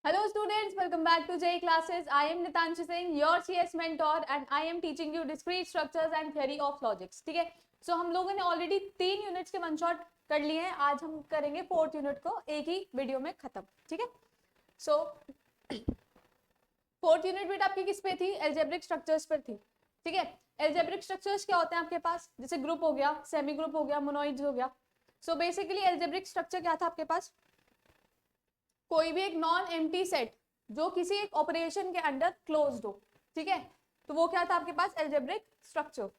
Hello students, welcome back to JEE classes. I am Nitanshi Singh, your CS mentor and I am teaching you discrete structures and theory of logics. ठीक है, so हम लोगों ने already 3 units के one shot कर लिए हैं. आज हम करेंगे 4th यूनिट को एक ही वीडियो में खत्म. ठीक है, so 4th यूनिट बेटा आपकी किस पे थी? एल्जेब्रिक स्ट्रक्चर्स पर थी. ठीक है, एल्जेब्रिक स्ट्रक्चर्स क्या होते हैं आपके पास? जैसे ग्रुप हो गया, सेमी ग्रुप हो गया, मोनोइड्स हो गया. सो बेसिकली एल्जेब्रिक स्ट्रक्चर क्या था आपके पास? कोई भी एक नॉन एम्प्टी सेट जो किसी एक ऑपरेशन के अंडर क्लोज्ड हो. ठीक है, तो वो क्या था आपके पास? Algebraic structure.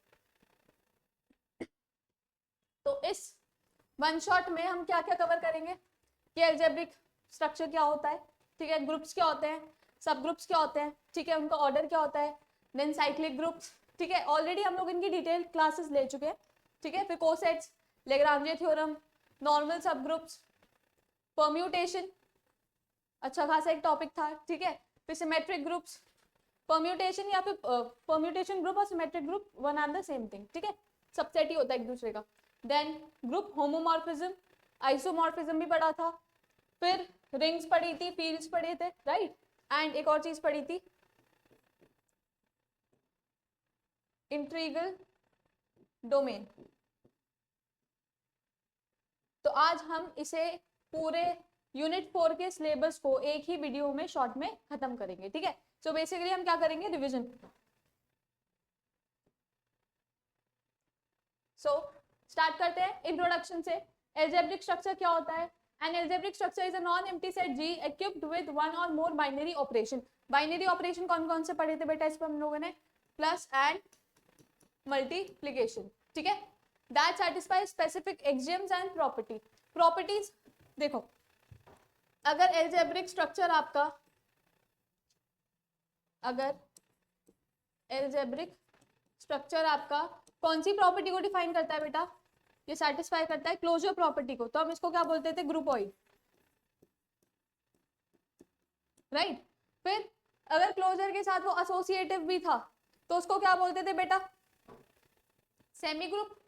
तो इस वन शॉट में हम क्या क्या कवर करेंगे कि एल्जेब्रिक स्ट्रक्चर क्या होता है. ठीक है, ग्रुप्स क्या होते हैं, सब ग्रुप्स क्या होते हैं. ठीक है, उनका ऑर्डर क्या होता है, देन साइक्लिक ग्रुप्स. ठीक है, ऑलरेडी हम लोग इनकी डिटेल क्लासेस ले चुके हैं. ठीक है, फिर कोसेट्स, लेग्रांजे थ्योरम, नॉर्मल सब ग्रुप्स, परम्यूटेशन, अच्छा खासा एक टॉपिक था. ठीक है, फिर सिमेट्रिक ग्रुप्स, परम्यूटेशन या फिर परम्यूटेशन ग्रुप और symmetric group one and the same thing. ठीक है, सबसेट ही होता है एक दूसरे का. देन ग्रुप होमोमॉर्फिज्म, आइसोमॉर्फिज्म भी पढ़ा था. फिर रिंग्स पढ़ी थी, फील्ड्स पढ़े थे, राइट. एंड एक और चीज पढ़ी थी, इंट्रीगल डोमेन. तो आज हम इसे पूरे यूनिट 4 के सिलेबस को एक ही वीडियो में शॉर्ट में खत्म करेंगे. ठीक है, सो बेसिकली हम क्या करेंगे? रिवीजन. सो स्टार्ट करते हैं इंट्रोडक्शन से. एल्जेब्रिक स्ट्रक्चर क्या होता है? N algebraic structure is a non empty set G equipped with one or more binary operation. Binary operation कौन कौन से पढ़े थे बेटा इस पर हम लोगों ने? Plus and multiplication. ठीक है, that satisfy specific axioms and property. Properties देखो, अगर एल्जेब्रिक स्ट्रक्चर आपका, अगर एल्जेब्रिक स्ट्रक्चर आपका कौन सी प्रॉपर्टी को डिफाइन करता है बेटा? ये सेटिस्फाई करता है क्लोजर प्रॉपर्टी को. तो हम इसको क्या बोलते थे? ग्रुपॉइड, राइट. फिर अगर क्लोजर के साथ वो एसोसिएटिव भी था तो उसको क्या बोलते थे बेटा? Semi group.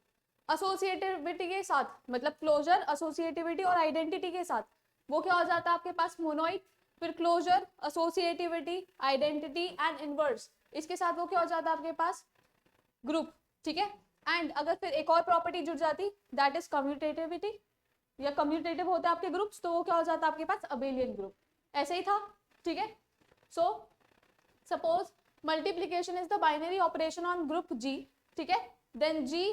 एसोसिएटिविटी के साथ मतलब क्लोजर, एसोसिएटिविटी और आइडेंटिटी के साथ वो क्या हो जाता है आपके पास? मोनोइड. फिर closure, associativity, identity and inverse, इसके साथ वो क्या हो जाता है आपके पास? ग्रुप. ठीक है, एंड अगर फिर एक और प्रॉपर्टी जुड़ जाती, दैट इज कम्यूटेटिविटी, या कम्यूटेटिव होता है आपके ग्रुप्स, तो वो क्या हो जाता है आपके पास? Abelian group. ऐसे ही था. ठीक है, so suppose multiplication is the binary operation on group G. ठीक है, then G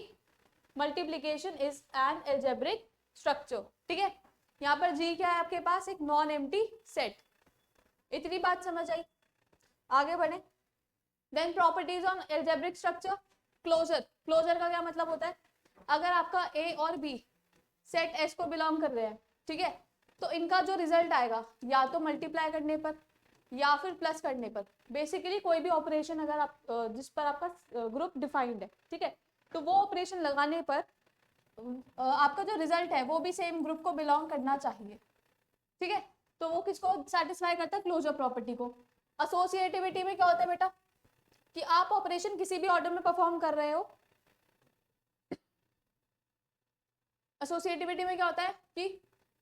multiplication is an algebraic structure. ठीक है, यहाँ पर G क्या है आपके पास? एक नॉन एम्प्टी सेट. इतनी बात समझ आई? आगे बढ़े. Then properties on algebraic structure. Closure, closure का क्या मतलब होता है? अगर आपका A और B सेट S को बिलोंग कर रहे हैं, ठीक है, तो इनका जो रिजल्ट आएगा या तो मल्टीप्लाई करने पर या फिर प्लस करने पर, बेसिकली कोई भी ऑपरेशन अगर आप जिस पर आपका ग्रुप डिफाइंड है, ठीक है, तो वो ऑपरेशन लगाने पर आपका जो रिजल्ट है वो भी सेम ग्रुप को बिलोंग करना चाहिए. ठीक है, तो वो किसको सेटिस्फाई करता है? क्लोजर प्रॉपर्टी को. एसोसिएटिविटी में क्या होता है बेटा? कि आप ऑपरेशन किसी भी ऑर्डर में परफॉर्म कर रहे हो. एसोसिएटिविटी में क्या होता है कि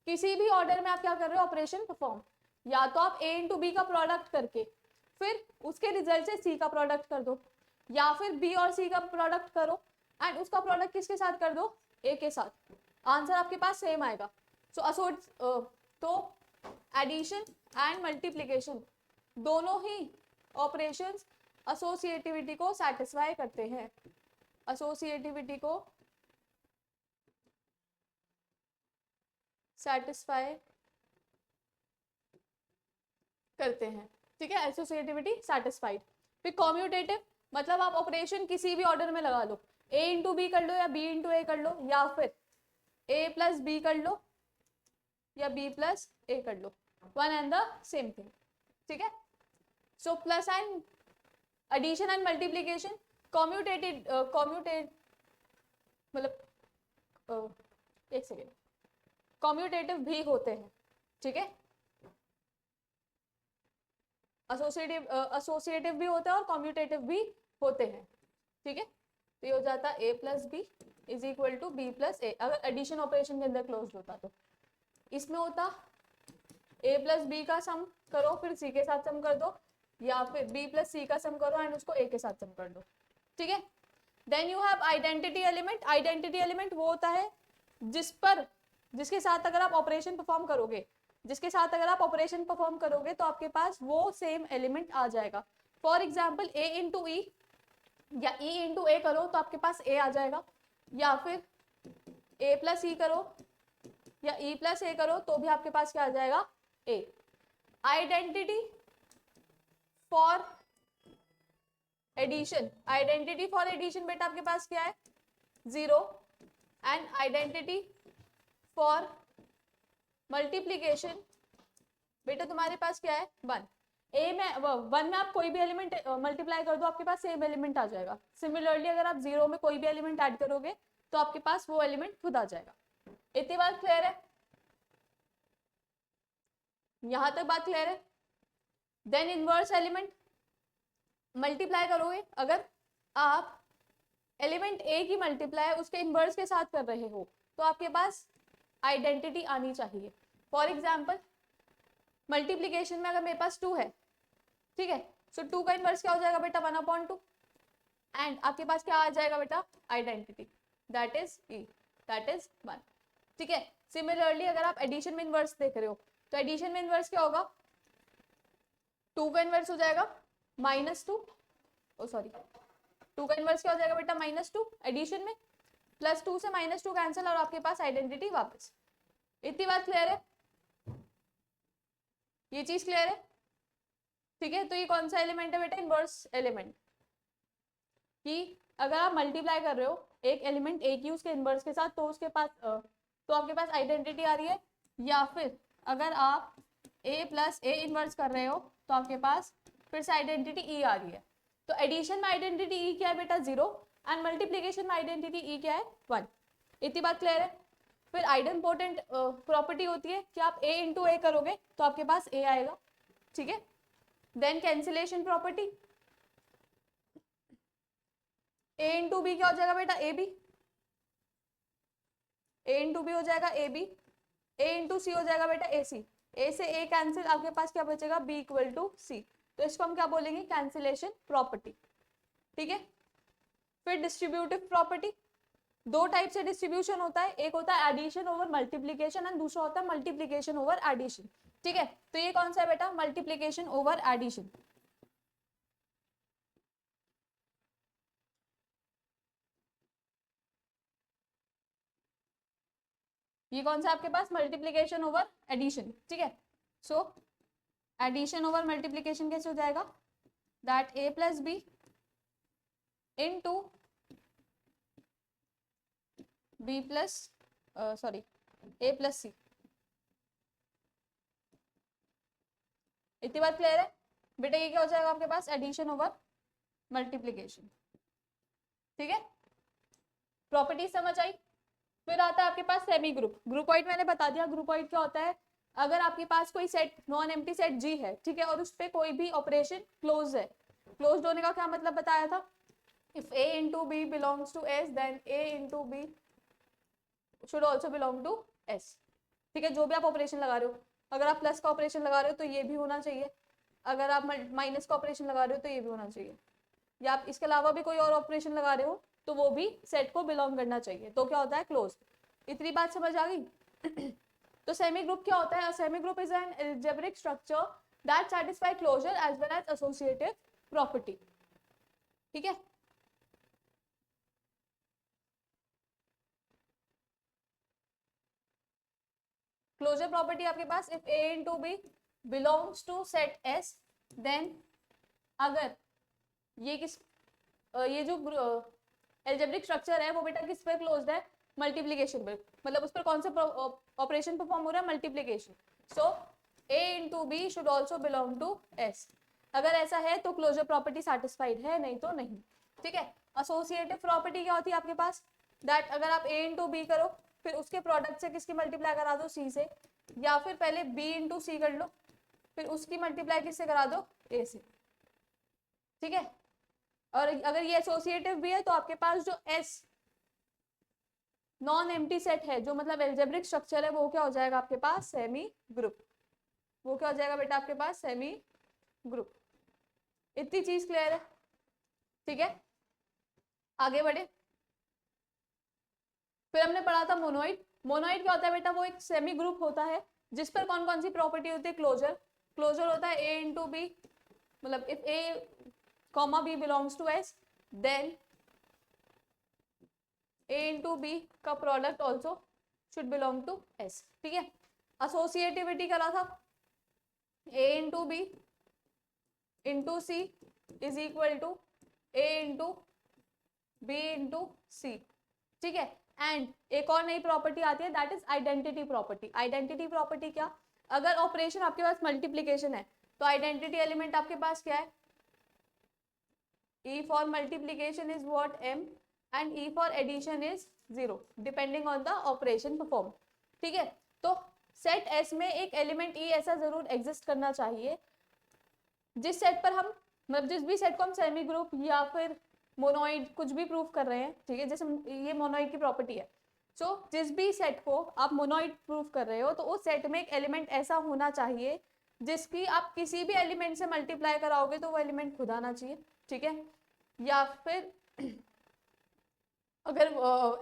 किसी भी ऑर्डर में आप क्या कर रहे हो? Operation perform. या तो आप A इंटू बी का प्रोडक्ट करके फिर उसके रिजल्ट से C का प्रोडक्ट कर दो, या फिर B और C का प्रोडक्ट करो एंड उसका प्रोडक्ट किसके साथ कर दो? A के साथ. आंसर आपके पास सेम आएगा. सो तो एडिशन एंड मल्टीप्लीकेशन दोनों ही ऑपरेशंस एसोसिएटिविटी को सेटिस्फाई करते हैं. एसोसिएटिविटी को सेटिस्फाई करते हैं. ठीक है, एसोसिएटिविटी सेटिस्फाइड. फिर कॉम्यूटेटिव मतलब आप ऑपरेशन किसी भी ऑर्डर में लगा लो, A इंटू बी कर लो या B इंटू ए कर लो, या फिर A प्लस बी कर लो या B प्लस ए कर लो, one and the same thing. ठीक है, so plus and addition and multiplication commute मतलब एक सेकेंड, कॉम्यूटेटिव भी होते हैं. ठीक है, एसोसिएटिव भी होता है और कॉम्यूटेटिव भी होते हैं. ठीक है, तो ये हो जाता A plus B is equal to B plus A, अगर एडिशन ऑपरेशन के अंदर क्लोज होता तो. इसमें होता ए प्लस बी का सम करो फिर सी के साथ सम कर दो, या फिर बी प्लस सी का सम करो एंड उसको ए के साथ सम कर दो, ठीक है। Then you have identity element. Identity element वो होता है जिसके साथ अगर आप ऑपरेशन परफॉर्म करोगे, तो आपके पास वो सेम एलिमेंट आ जाएगा। फॉर एग्जाम्पल ए इंटू ई या ई इंटू ए करो तो आपके पास ए आ जाएगा, या फिर ए प्लस ई करो या ई प्लस ए करो तो भी आपके पास क्या आ जाएगा, A. Identity for addition, identity for addition बेटा आपके पास क्या है, 0, एंड आइडेंटिटी फॉर मल्टीप्लीकेशन बेटा तुम्हारे पास क्या है, 1। ए में 1 में आप कोई भी एलिमेंट मल्टीप्लाई कर दो आपके पास सेम एलिमेंट आ जाएगा। सिमिलरली अगर आप 0 में कोई भी एलिमेंट ऐड करोगे तो आपके पास वो एलिमेंट खुद आ जाएगा। इतनी बात क्लियर है, यहां तक बात क्लियर है। देन इनवर्स एलिमेंट मल्टीप्लाई करोगे, अगर आप एलिमेंट ए की मल्टीप्लाई उसके इनवर्स के साथ कर रहे हो तो आपके पास आइडेंटिटी आनी चाहिए। फॉर एग्जाम्पल मल्टीप्लीकेशन में अगर मेरे पास 2 है, ठीक है, सो 2 का इनवर्स क्या हो जाएगा बेटा, 1/2, एंड आपके पास क्या आ जाएगा बेटा, identity, that is E, that is 1, ठीक है। सिमिलरली अगर आप एडिशन में इनवर्स देख रहे हो तो एडिशन में इनवर्स क्या होगा, 2 का इनवर्स हो जाएगा -2, ओ सॉरी 2 का इनवर्स क्या हो जाएगा बेटा, -2 एडिशन में, +2 से -2 कैंसिल और आपके पास आइडेंटिटी वापस। इतनी बात क्लियर है, ये चीज क्लियर है, ठीक है। तो ये कौन सा एलिमेंट है बेटा, इनवर्स एलिमेंट, कि अगर आप मल्टीप्लाई कर रहे हो एक एलिमेंट ए की उसके इनवर्स के साथ तो उसके पास तो आपके पास आइडेंटिटी आ रही है, या फिर अगर आप ए प्लस ए इनवर्स कर रहे हो तो आपके पास फिर से आइडेंटिटी ई आ रही है। तो एडिशन में आइडेंटिटी ई क्या है बेटा, 0, एंड मल्टीप्लीकेशन में आइडेंटिटी ई क्या है, 1। इतनी बात क्लियर है। फिर आइडेंपोर्टेंट प्रॉपर्टी होती है कि आप ए इंटू ए करोगे तो आपके पास ए आएगा, ठीक है। Then cancellation property, A into B क्या हो जाएगा बेटा, A B, A into B हो जाएगा ए बी, ए इंटू सी हो जाएगा बेटा ए सी, ए से ए कैंसिल, आपके पास क्या बचेगा, बी इक्वल टू सी, तो इसको हम क्या बोलेंगे, कैंसिलेशन प्रॉपर्टी, ठीक है। फिर डिस्ट्रीब्यूटिव प्रॉपर्टी, 2 टाइप से डिस्ट्रीब्यूशन होता है, एक होता है एडिशन ओवर मल्टीप्लीकेशन एंड दूसरा होता है मल्टीप्लीकेशन ओवर एडिशन, ठीक है। तो ये कौन सा है बेटा, मल्टीप्लीकेशन ओवर एडिशन, ये कौन सा आपके पास, मल्टीप्लीकेशन ओवर एडिशन, ठीक है। सो एडिशन ओवर मल्टीप्लीकेशन कैसे हो जाएगा, that A plus B into B plus sorry A plus C. इतनी बात क्लियर है बेटा, ये क्या हो जाएगा आपके पास, एडिशन ओवर मल्टीप्लीकेशन, ठीक है। प्रॉपर्टी समझ आई। फिर आता है आपके पास सेमी ग्रुप। ग्रुपॉइड मैंने बता दिया, ग्रुपॉइड क्या होता है, अगर आपके पास कोई सेट नॉन एम्प्टी सेट जी है, ठीक है, और उस पर कोई भी ऑपरेशन क्लोज है, क्लोज होने का क्या मतलब बताया था, if A into B belongs to S then A into B should also belong to S, ठीक है। जो भी आप ऑपरेशन लगा रहे हो, अगर आप प्लस का ऑपरेशन लगा रहे हो तो ये भी होना चाहिए, अगर आप माइनस का ऑपरेशन लगा रहे हो तो ये भी होना चाहिए, या आप इसके अलावा भी कोई और ऑपरेशन लगा रहे हो तो वो भी सेट को बिलोंग करना चाहिए, तो क्या होता है, क्लोज। इतनी बात समझ आ गई। तो सेमी ग्रुप क्या होता है, semi group is an algebraic structure that satisfy closure as well as associative property, ठीक है। क्लोजर प्रॉपर्टी आपके पास, if A into B belongs to set S then, अगर ये ये जो एल्जेब्रिक स्ट्रक्चर है वो बेटा किस पे क्लोज्ड है, मल्टीप्लीकेशन पे, मतलब उस पर कौन सा ऑपरेशन परफॉर्म हो रहा है, multiplication. So A into B should also belong to S, अगर ऐसा है तो क्लोजर प्रॉपर्टी सेटिस्फाइड है, नहीं तो नहीं, ठीक है। एसोसिएटिव प्रॉपर्टी क्या होती है आपके पास, दैट अगर आप ए इंटू बी करो फिर उसके प्रोडक्ट से किसकी मल्टीप्लाई करा दो, सी से, या फिर पहले बी इंटू सी कर लो फिर उसकी मल्टीप्लाई किससे करा दो, ए से, ठीक है। और अगर ये एसोसिएटिव भी है तो आपके पास जो एस नॉन एम्प्टी सेट है, जो मतलब एल्जेब्रिक स्ट्रक्चर है, वो क्या हो जाएगा आपके पास, सेमी ग्रुप, क्या हो जाएगा बेटा आपके पास सेमी ग्रुप। इतनी चीज क्लियर है, ठीक है। आगे बढ़े, फिर हमने पढ़ा था मोनोइड। मोनोइड क्या होता है बेटा, वो एक सेमी ग्रुप होता है जिस पर कौन कौन सी प्रॉपर्टी होती है, क्लोजर। क्लोजर होता है ए इंटू बी, मतलब if A comma B belongs to S then A into B का product also should belong to S, ठीक है। एसोसिएटिविटी करा था, A into B into C is equal to A into B into C, ठीक है। And एक और नई प्रॉपर्टी आती है, that is identity property. Identity property क्या, अगर ऑपरेशन आपके पास मल्टीप्लीकेशन है तो आइडेंटिटी एलिमेंट आपके पास क्या है, E for multiplication is what M and E for addition is 0 depending on the operation performed, ठीक है। तो सेट S में एक एलिमेंट E ऐसा जरूर एग्जिस्ट करना चाहिए जिस सेट पर हम, मतलब जिस भी सेट को हम सेमी ग्रुप या फिर मोनोइड कुछ भी प्रूफ कर रहे हैं, ठीक है, जैसे ये मोनोइड की प्रॉपर्टी है, तो जिस भी सेट को आप मोनोइड प्रूफ कर रहे हो तो उस सेट में एक एलिमेंट ऐसा होना चाहिए जिसकी आप किसी भी एलिमेंट से मल्टीप्लाई कराओगे तो वो एलिमेंट खुद आना चाहिए, ठीक है। या फिर अगर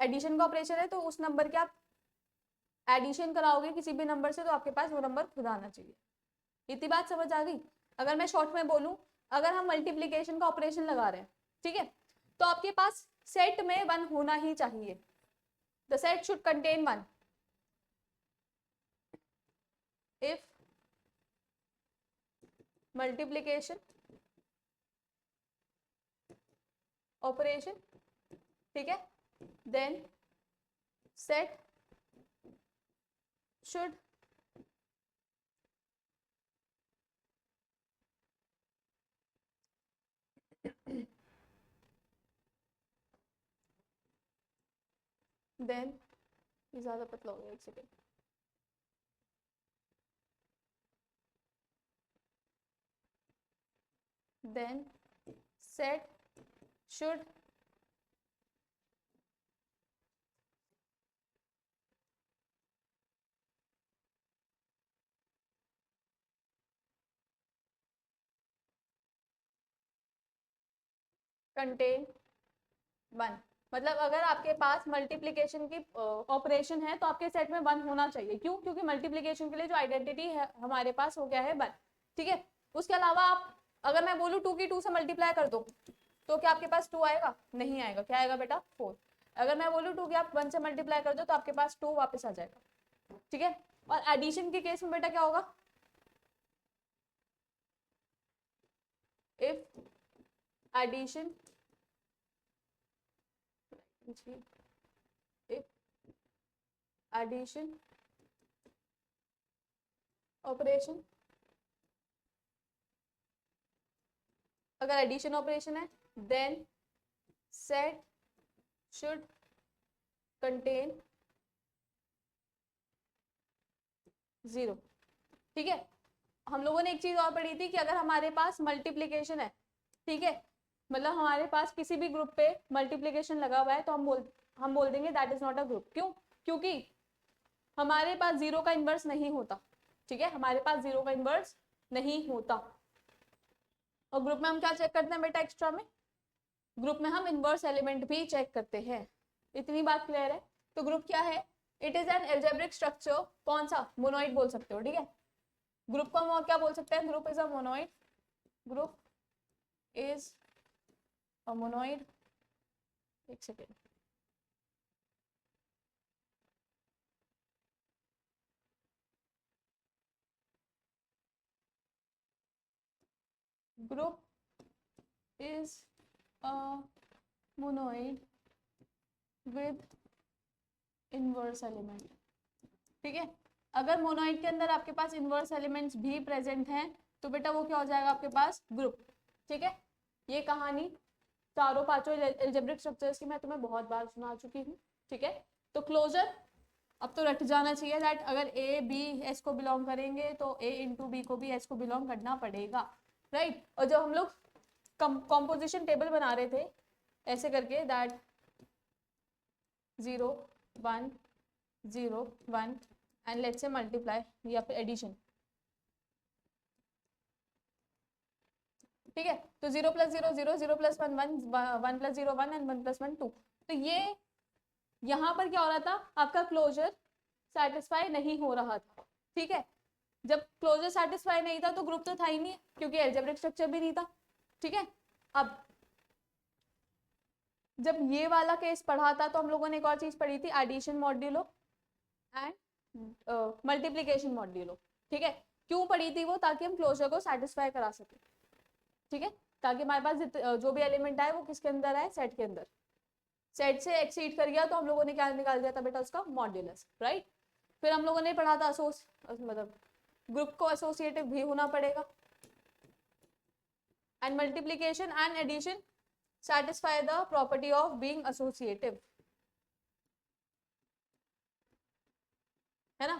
एडिशन का ऑपरेशन है तो उस नंबर के आप एडिशन कराओगे किसी भी नंबर से तो आपके पास वो नंबर खुद आना चाहिए। इतनी बात समझ आ गई। अगर मैं शॉर्ट में बोलूं, अगर हम मल्टीप्लीकेशन का ऑपरेशन लगा रहे हैं, ठीक है, तो आपके पास सेट में 1 होना ही चाहिए, the set should contain 1 if multiplication operation, ठीक है, देन सेट शुड देन ये ज्यादा पतला हो गया, एक second, then set should contain 1। मतलब अगर आपके पास मल्टीप्लीकेशन की ऑपरेशन है तो आपके सेट में 1 होना चाहिए। क्यों? क्योंकि मल्टीप्लीकेशन के लिए जो आइडेंटिटी है हमारे पास हो गया है 1, ठीक है। उसके अलावा आप, अगर मैं बोलूँ 2 की 2 से मल्टीप्लाई कर दो तो क्या आपके पास 2 आएगा? नहीं आएगा। क्या आएगा बेटा? 4। अगर मैं बोलूँ 2 की आप 1 से मल्टीप्लाई कर दो तो आपके पास 2 वापस आ जाएगा, ठीक है। और एडिशन के केस में बेटा क्या होगा, if addition if addition operation, अगर एडिशन ऑपरेशन है देन सेट शुड कंटेन 0, ठीक है। हम लोगों ने एक चीज और पढ़ी थी कि अगर हमारे पास मल्टीप्लीकेशन है, ठीक है, मतलब हमारे पास किसी भी ग्रुप पे मल्टीप्लीकेशन लगा हुआ है तो हम बोल देंगे that is not a group. क्यों? क्योंकि हमारे पास 0 का इनवर्स नहीं होता, ठीक है, हमारे पास 0 का इनवर्स नहीं होता। और ग्रुप में हम क्या चेक करते हैं बेटा एक्स्ट्रा में? ग्रुप में हम इनवर्स एलिमेंट भी चेक करते हैं। इतनी बात क्लियर है? तो ग्रुप क्या है? It is an algebraic structure. कौन सा? मोनोइड बोल सकते हो, ठीक है। ग्रुप को हम और क्या बोल सकते हैं? Group is a monoid, group is a monoid, एक second, group is a monoid with inverse element, ठीक है। अगर मोनोइड के अंदर आपके पास इनवर्स एलिमेंट्स भी प्रेजेंट हैं तो बेटा वो क्या हो जाएगा आपके पास? ग्रुप, ठीक है। ये कहानी चारों पांचों एल्जेब्रिक स्ट्रक्चर्स की मैं तुम्हें बहुत बार सुना चुकी हूँ, ठीक है। तो क्लोजर अब तो रट जाना चाहिए दैट अगर ए बी एस को बिलोंग करेंगे तो ए इंटू बी को भी एस को बिलोंग करना पड़ेगा, राइट। और जब हम लोग कॉम्पोजिशन टेबल बना रहे थे ऐसे करके that 0 1 0 1 and let's say multiply या फिर एडिशन, ठीक है, तो 0 + 0 0, 0 + 1 1, 1 + 0 1 एंड 1 + 1 2। तो ये यहाँ पर क्या हो रहा था, आपका क्लोजर सेटिस्फाई नहीं हो रहा था। ठीक है, जब क्लोजर सेटिस्फाई नहीं था तो ग्रुप तो था ही नहीं, क्योंकि अलजेब्रिक स्ट्रक्चर भी नहीं था। ठीक है, अब जब ये वाला केस पढ़ा था तो हम लोगों ने एक और चीज पढ़ी थी, addition modulo and multiplication modulo. ठीक है, क्यों पढ़ी थी वो, ताकि हम क्लोजर को सेटिस्फाई करा सके। ठीक है, ताकि हमारे पास जो भी एलिमेंट आए वो किसके अंदर आए, सेट के अंदर। सेट से एक्सीड कर गया तो हम लोगों ने क्या निकाल दिया था बेटा, उसका मॉड्यूलस। राइट, फिर हम लोगों ने पढ़ा था मतलब ग्रुप को एसोसिएटिव भी होना पड़ेगा, and multiplication and addition satisfy the property of being associative, है ना।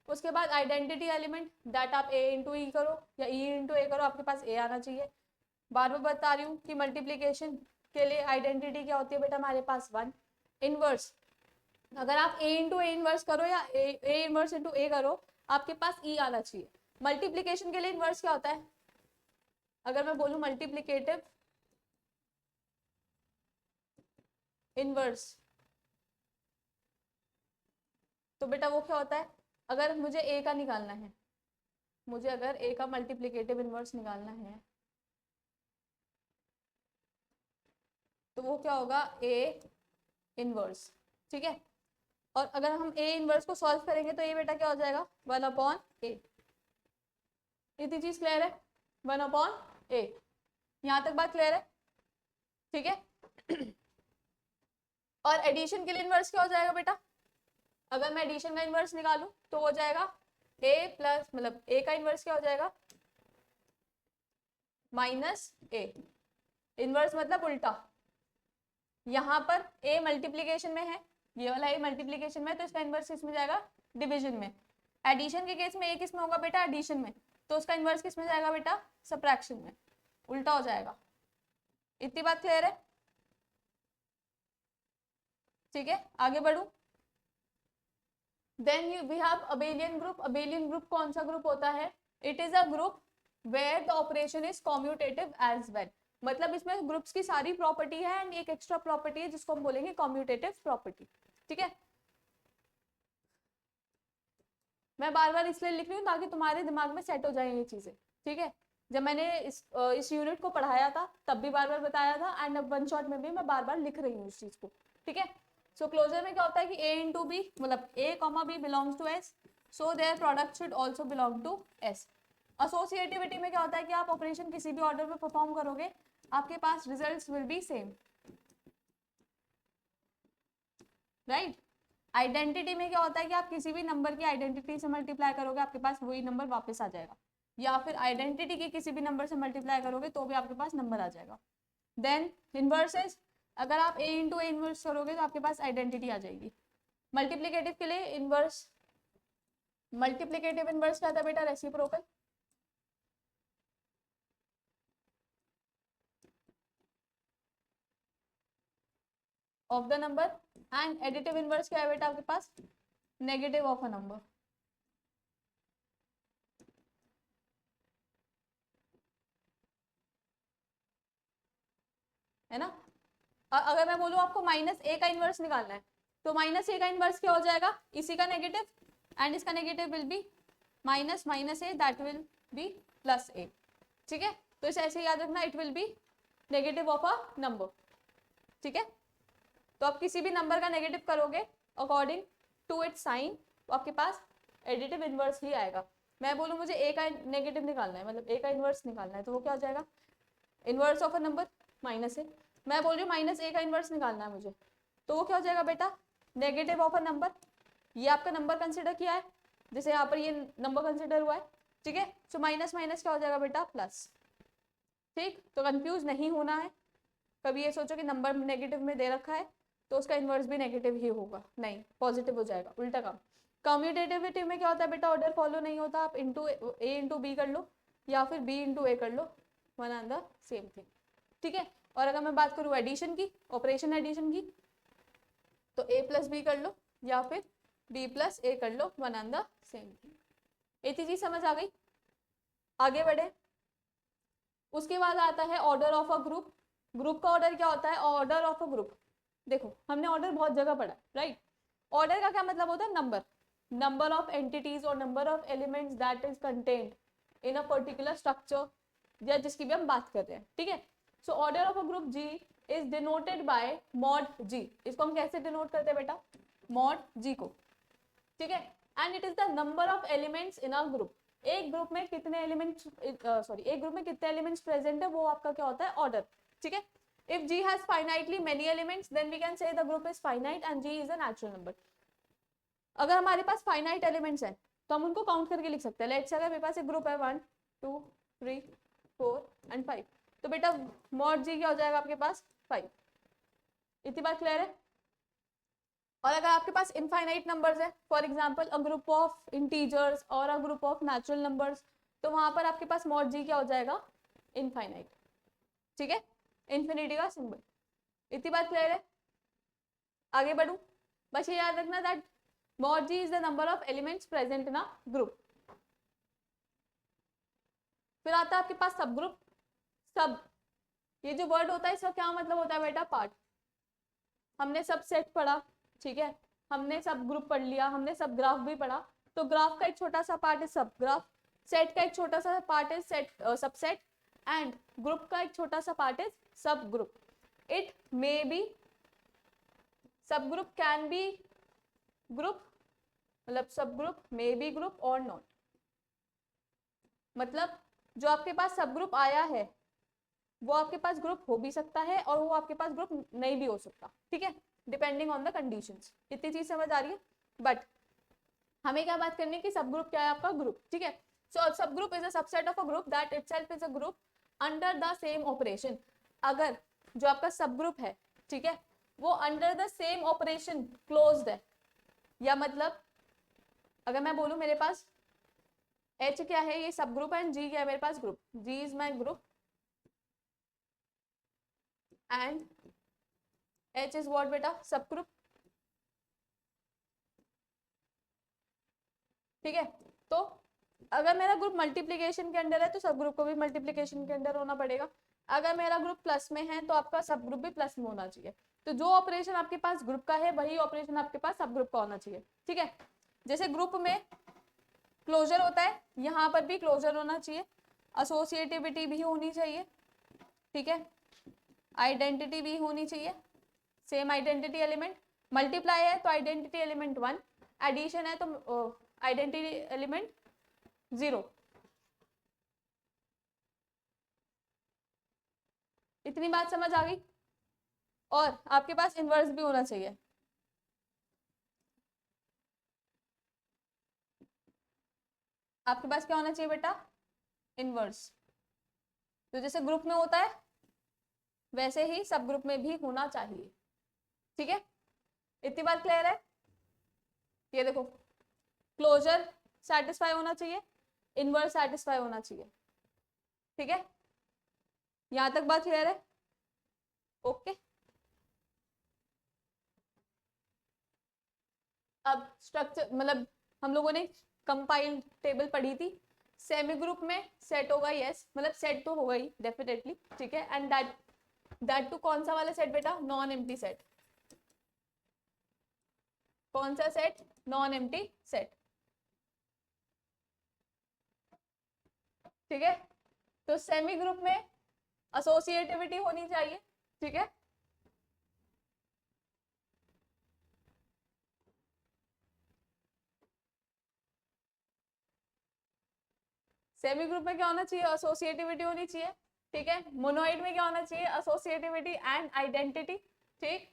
उसके बाद आइडेंटिटी एलिमेंट, दैट आप a इंटू ई करो या e इंटू ए करो, आपके पास a आना चाहिए। बार बार बता रही हूँ कि मल्टीप्लीकेशन के लिए आइडेंटिटी क्या होती है बेटा, हमारे पास 1। इनवर्स, अगर आप a इंटू ए इनवर्स करो या a इनवर्स इंटू ए करो, आपके पास e आना चाहिए। मल्टीप्लीकेशन के लिए इनवर्स क्या होता है, अगर मैं बोलूँ मल्टीप्लीकेटिव इनवर्स, तो बेटा वो क्या होता है, अगर मुझे a का निकालना है, मुझे अगर a का मल्टीप्लिकेटिव इनवर्स निकालना है, तो वो क्या होगा, a इनवर्स। ठीक है, और अगर हम a इनवर्स को सॉल्व करेंगे तो ये बेटा क्या हो जाएगा, 1/a। इतनी चीज क्लियर है, 1/a। यहां तक बात क्लियर है। ठीक है, और एडिशन के लिए इनवर्स क्या हो जाएगा बेटा, अगर मैं एडिशन का इनवर्स निकालूं तो हो जाएगा a प्लस, मतलब a का इनवर्स क्या हो जाएगा, -a। इनवर्स मतलब उल्टा, यहाँ पर a मल्टीप्लीकेशन में है, ये वाला a मल्टीप्लीकेशन में है, तो इसका इनवर्स किस में जाएगा, डिवीजन में। एडिशन के केस में a किस में होगा बेटा, एडिशन में, तो उसका इनवर्स किस में जाएगा बेटा, सबट्रैक्शन में, उल्टा हो जाएगा। इतनी बात क्लियर है। ठीक है, आगे बढ़ू। Then we have abelian group. Abelian group कौन सा ग्रुप होता है, it is a group where the operation is commutative as well. मतलब इसमें ग्रुप्स की सारी प्रॉपर्टी है एंड एक एक्स्ट्रा प्रॉपर्टी है जिसको हम बोलेंगे कॉम्यूटेटिव प्रॉपर्टी। ठीक है, मैं बार बार इसलिए लिख रही हूँ ताकि तुम्हारे दिमाग में सेट हो जाए ये चीजें। ठीक है, जब मैंने इस यूनिट को पढ़ाया था तब भी बार बार बताया था, एंड अब वन शॉट में भी मैं बार बार लिख रही हूँ इस चीज को। ठीक है, सो क्लोजर में क्या होता है कि a इंटू बी, मतलब a comma b belongs to s, so their product should also belong to s। Associativity में क्या होता है कि आप ऑपरेशन किसी भी ऑर्डर में परफॉर्म करोगे, आपके पास results will be same. Right, identity में क्या होता है कि आप किसी भी नंबर की आइडेंटिटी से मल्टीप्लाई करोगे, आपके पास वही नंबर वापस आ जाएगा, या फिर आइडेंटिटी के किसी भी नंबर से मल्टीप्लाई करोगे तो भी आपके पास नंबर आ जाएगा। देन इनवर्सेस, अगर आप a इंटू ए इनवर्स करोगे तो आपके पास आइडेंटिटी आ जाएगी। मल्टीप्लिकेटिव के लिए इनवर्स, मल्टीप्लिकेटिव इनवर्स क्या था बेटा, reciprocal. Of the number, and additive inverse क्या है बेटा आपके पास, नेगेटिव ऑफ अ नंबर। है ना, अगर मैं बोलूँ आपको -a का इनवर्स निकालना है, तो -a का इनवर्स क्या हो जाएगा, इसी का नेगेटिव, एंड इसका negative will be -a, that will be +a। ठीक है, तो इसे ऐसे याद रखना, it will be negative of a number. ठीक है, तो आप किसी भी नंबर का नेगेटिव करोगे अकॉर्डिंग टू इट्स साइन, तो आपके पास एडिटिव इनवर्स ही आएगा। मैं बोलूँ मुझे a का नेगेटिव निकालना है, मतलब a का इनवर्स निकालना है, तो वो क्या हो जाएगा, inverse of a number -a। मैं बोल रही हूँ -a का इनवर्स निकालना है मुझे, तो वो क्या हो जाएगा बेटा, नेगेटिव ऑफ अ नंबर। ये आपका नंबर कंसिडर किया है, जैसे यहाँ पर ये नंबर कंसिडर हुआ है। ठीक है, सो माइनस माइनस क्या हो जाएगा बेटा, प्लस। ठीक, तो कंफ्यूज नहीं होना है, कभी ये सोचो कि नंबर नेगेटिव में दे रखा है तो उसका इन्वर्स भी नेगेटिव ही होगा, नहीं, पॉजिटिव हो जाएगा, उल्टा काम। कम्यूटेटिविटी में क्या होता है बेटा, ऑर्डर फॉलो नहीं होता, आप a इंटू बी कर लो या फिर b इंटू ए कर लो, one and the same thing. ठीक है, और अगर मैं बात करूँ एडिशन की, ऑपरेशन एडिशन की, तो a प्लस बी कर लो या फिर b प्लस ए कर लो, one and the same thing. एक ही चीज समझ आ गई, आगे बढ़े। उसके बाद आता है order of a group. Group का ऑर्डर क्या होता है? Order of a group. देखो हमने ऑर्डर बहुत जगह पढ़ा, राइट। ऑर्डर का क्या मतलब होता है? नंबर, नंबर ऑफ एंटिटीज और number of elements that is contained in a particular structure, या जिसकी भी हम बात कर रहे हैं, ठीक है। So order of a group G is denoted by mod G. इसको हम कैसे डिनोट करते हैं बेटा? मॉड जी को, ठीक है। And it is the number of elements in a group. एक ग्रुप में कितने एलिमेंट्स, एक ग्रुप में कितने एलिमेंट्स प्रेजेंट है, वो आपका क्या होता है? ऑर्डर, ठीक है। If G has finitely many elements, then we can say the group is finite and G is a natural number. अगर हमारे पास फाइनाइट एलिमेंट्स हैं तो हम उनको काउंट करके लिख सकते हैं। लेट्स से अगर मेरे पास एक ग्रुप है 1 2 3 4 एंड 5, तो बेटा मॉड जी क्या हो जाएगा आपके पास? 5। इतनी बात क्लियर है? और अगर आपके पास इनफाइनाइट नंबर्स है, for example a group of integers और a group of natural numbers, तो वहां पर आपके पास मॉड जी क्या हो जाएगा? इनफाइनाइट, ठीक है। इन्फिनिटी का सिंबल। इतनी बात क्लियर है? आगे बढ़ू, बस ये याद रखना that mod g is the number of elements present in a group. फिर आता है आपके पास सब ग्रुप। सब, ये जो वर्ड होता है इसका क्या मतलब होता है बेटा? पार्ट। हमने सब सेट पढ़ा, ठीक है, हमने सब ग्रुप पढ़ लिया, हमने सब ग्राफ भी पढ़ा। तो ग्राफ का एक छोटा सा पार्ट है सब ग्राफ, सेट का एक छोटा सा पार्ट है सेट सबसेट, एंड ग्रुप का एक छोटा सा पार्ट है सब ग्रुप। इट मे बी सब ग्रुप, कैन बी ग्रुप, मतलब सब ग्रुप, मे बी ग्रुप और नॉट। मतलब जो आपके पास सब ग्रुप आया है वो आपके पास ग्रुप हो भी सकता है और वो आपके पास ग्रुप नहीं भी हो सकता, ठीक है, डिपेंडिंग ऑन द कंडीशंस। इतनी चीज समझ आ रही है? बट हमें क्या बात करनी है कि सब ग्रुप क्या है? आपका ग्रुप, ठीक है। सो सब group is a subset of a group that itself is a group under the same operation. अगर जो आपका सब ग्रुप है, ठीक है, वो under the same operation closed है, या मतलब अगर मैं बोलूं मेरे पास H क्या है? ये सब ग्रुप है, एंड G क्या है मेरे पास? Group. G is my group and H is what बेटा? सब ग्रुप, ठीक है। तो अगर मेरा ग्रुप मल्टीप्लीकेशन के अंडर है तो सब ग्रुप को भी मल्टीप्लीकेशन के अंडर होना पड़ेगा। अगर मेरा ग्रुप प्लस में है तो आपका सब ग्रुप भी प्लस में होना चाहिए। तो जो ऑपरेशन आपके पास ग्रुप का है वही ऑपरेशन आपके पास सब ग्रुप का होना चाहिए, ठीक है। जैसे ग्रुप में क्लोजर होता है, यहाँ पर भी क्लोजर होना चाहिए, एसोसिएटिविटी भी होनी चाहिए, ठीक है, आइडेंटिटी भी होनी चाहिए, सेम आइडेंटिटी एलिमेंट। मल्टीप्लाई है तो आइडेंटिटी एलिमेंट 1, एडिशन है तो आइडेंटिटी एलिमेंट 0। इतनी बात समझ आ गई? और आपके पास इनवर्स भी होना चाहिए। आपके पास क्या होना चाहिए बेटा? इनवर्स। तो जैसे ग्रुप में होता है वैसे ही सब ग्रुप में भी होना चाहिए, ठीक है। इतनी बात क्लियर है? ये देखो, क्लोजर सेटिस्फाई होना चाहिए, इनवर्स सेटिस्फाई होना चाहिए, ठीक है। यहां तक बात क्लियर है? ओके। अब स्ट्रक्चर, मतलब हम लोगों ने कंपाइल्ड टेबल पढ़ी थी। सेमी ग्रुप में सेट होगा, यस, मतलब सेट तो होगा ही डेफिनेटली, ठीक है। एंड दैट टू कौन सा वाला सेट बेटा? Non empty set. कौन सा सेट? नॉन एम्प्टी सेट, ठीक है। तो सेमी ग्रुप में एसोसिएटिविटी होनी चाहिए, ठीक है। सेमी ग्रुप में क्या होना चाहिए? एसोसिएटिविटी होनी चाहिए, ठीक है। मोनोइड में क्या होना चाहिए? एसोसिएटिविटी एंड आइडेंटिटी, ठीक।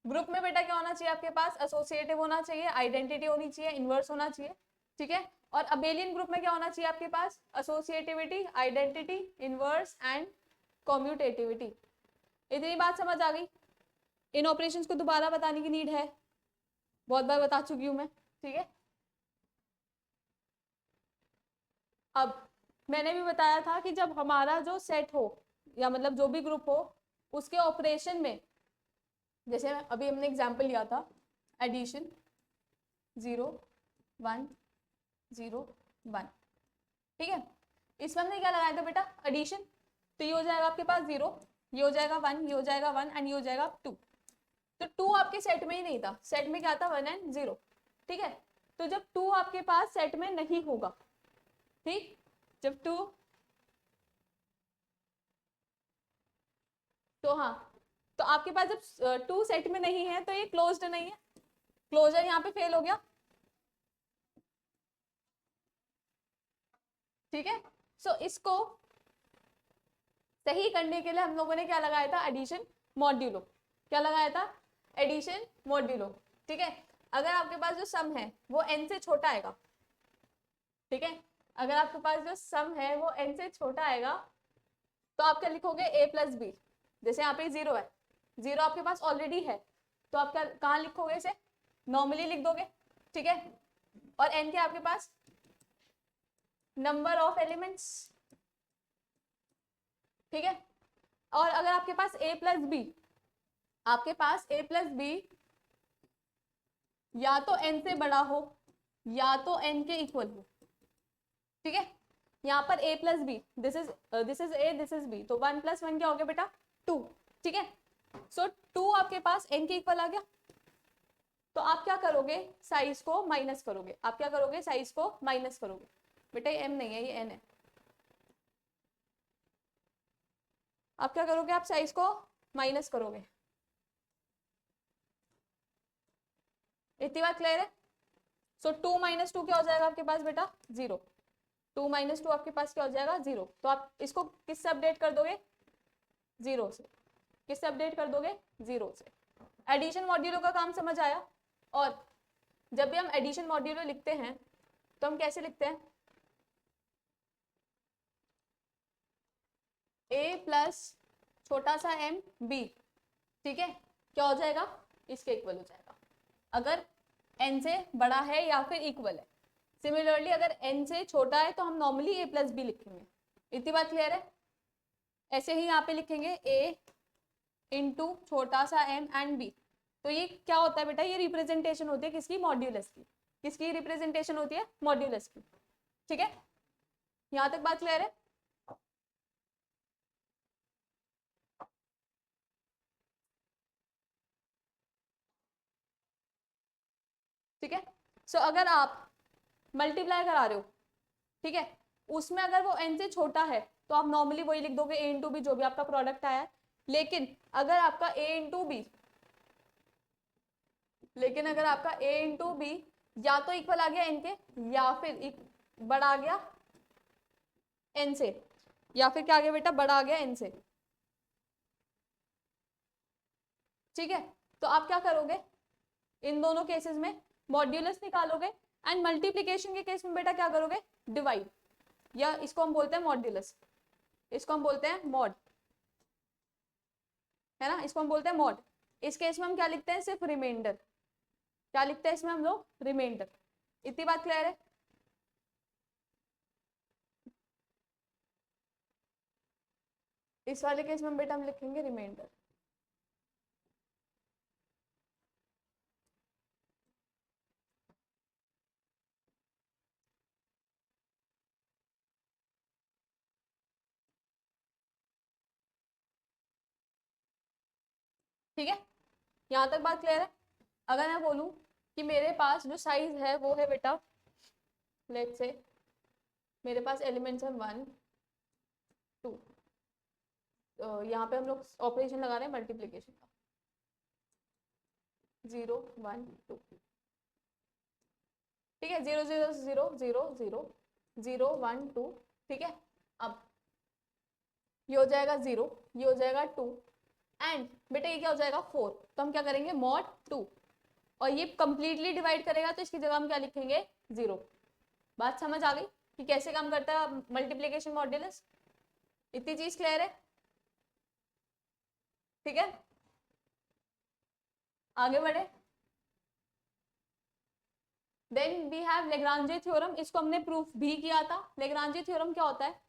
ग्रुप में बेटा क्या होना चाहिए आपके पास? एसोसिएटिव होना चाहिए, आइडेंटिटी होनी चाहिए, इनवर्स होना चाहिए, ठीक है। और अबेलियन ग्रुप में क्या होना चाहिए आपके पास? Associativity, identity, inverse and commutativity. इतनी बात समझ आ गई? इन ऑपरेशंस को दोबारा बताने की नीड है? बहुत बार बता चुकी हूं मैं, ठीक है। अब मैंने भी बताया था कि जब हमारा जो सेट हो या मतलब जो भी ग्रुप हो उसके ऑपरेशन में, जैसे अभी हमने एग्जांपल लिया था एडिशन 0 1 0 1, ठीक है। इसमें हमने क्या लगाया था बेटा? एडिशन। तो ये हो जाएगा आपके पास 0, ये हो जाएगा 1, ये हो जाएगा 1 एंड ये हो जाएगा 2। तो 2 आपके सेट में ही नहीं था, सेट में क्या था 1 एंड 0, ठीक है। तो जब 2 आपके पास सेट में नहीं होगा, ठीक, जब 2, तो हाँ, तो आपके पास जब 2 सेट में नहीं है तो ये क्लोज्ड नहीं है, क्लोजर यहाँ पे फेल हो गया, ठीक है। सो इसको सही करने के लिए हम लोगों ने क्या लगाया था, एडिशन मॉड्यूलो, क्या लगाया था, एडिशन मॉड्यूलो, ठीक है। अगर आपके पास जो सम है वो n से छोटा आएगा, ठीक है, अगर आपके पास जो सम है वो n से छोटा आएगा तो आप क्या लिखोगे, a प्लस बी, जैसे यहाँ पे 0 है, 0 आपके पास ऑलरेडी है, तो आप क्या कहाँ लिखोगे इसे, नॉर्मली लिख दोगे, ठीक है। और n क्या आपके पास, नंबर ऑफ एलिमेंट्स, ठीक है। और अगर आपके पास a प्लस बी, आपके पास a प्लस बी या तो n से बड़ा हो या तो n के इक्वल हो, ठीक है। यहाँ पर a plus B, this is a, this is b, तो 1 प्लस 1 क्या हो गया बेटा, 2, ठीक है। सो 2 आपके पास n के इक्वल आ गया, तो आप क्या करोगे, साइज को माइनस करोगे, आप क्या करोगे, साइज को माइनस करोगे, बेटा ये m नहीं है, ये n है, आप क्या करोगे, आप साइज को माइनस करोगे, इतनी बात क्लियर है। सो 2 माइनस 2 क्या हो जाएगा आपके पास बेटा, 0, 2 माइनस 2 आपके पास क्या हो जाएगा, 0। तो आप इसको किससे अपडेट कर दोगे, 0 से, किससे अपडेट कर दोगे, 0 से। एडिशन मॉड्यूलो का काम समझ आया। और जब भी हम एडिशन मॉड्यूलो लिखते हैं तो हम कैसे लिखते हैं, a प्लस छोटा सा m b, ठीक है, क्या हो जाएगा, इसके इक्वल हो जाएगा अगर n से बड़ा है या फिर इक्वल है। सिमिलरली अगर n से छोटा है तो हम नॉर्मली a प्लस बी लिखेंगे, इतनी बात क्लियर है। ऐसे ही यहाँ पे लिखेंगे a इंटू छोटा सा m एंड b, तो ये क्या होता है बेटा, ये रिप्रेजेंटेशन होती है किसकी, मॉड्यूलस की, किसकी रिप्रेजेंटेशन होती है, मॉड्यूलस की, ठीक है। यहाँ तक बात क्लियर है। ठीक है, सो अगर आप मल्टीप्लाई करा रहे हो, ठीक है, उसमें अगर वो n से छोटा है तो आप नॉर्मली वही लिख दोगे a इंटू बी, जो भी आपका प्रोडक्ट आया है। लेकिन अगर आपका a इंटू बी, लेकिन अगर आपका a इंटू बी या तो इक्वल आ गया n के, या फिर बड़ा आ गया n से, या फिर क्या आ गया बेटा, बड़ा आ गया n से, ठीक है। तो आप क्या करोगे, इन दोनों केसेस में मॉड्यूलस निकालोगे, एंड मल्टीप्लीकेशन के केस में बेटा क्या करोगे, डिवाइड, या इसको हम बोलते हैं मॉड्यूलस, इसको हम बोलते हैं मॉड, है ना, इसको हम बोलते हैं मॉड। इस केस में हम क्या लिखते हैं, सिर्फ रिमाइंडर, क्या लिखते हैं इसमें हम लोग, रिमाइंडर, इतनी बात क्लियर है। इस वाले केस में बेटा हम लिखेंगे रिमाइंडर, ठीक है, यहाँ तक बात क्लियर है। अगर मैं बोलूं कि मेरे पास जो साइज है वो है बेटा, लेट्स से मेरे पास एलिमेंट्स है 1 2, तो यहाँ पे हम लोग ऑपरेशन लगा रहे हैं मल्टीप्लीकेशन का, 0 1 2, ठीक है, 0 0 0 0 0 0 1 2, ठीक है। अब ये हो जाएगा 0, ये हो जाएगा 2, एंड बेटा ये क्या हो जाएगा 4, तो हम क्या करेंगे, मॉड 2, और ये कंप्लीटली डिवाइड करेगा तो इसकी जगह हम क्या लिखेंगे, 0। बात समझ आ गई कि कैसे काम करता है मल्टीप्लीकेशन मॉड्यूलस, इतनी चीज क्लियर है, ठीक है। आगे बढ़े, then we have Lagrange theorem, इसको हमने प्रूफ भी किया था। लेग्रांजे थ्योरम क्या होता है,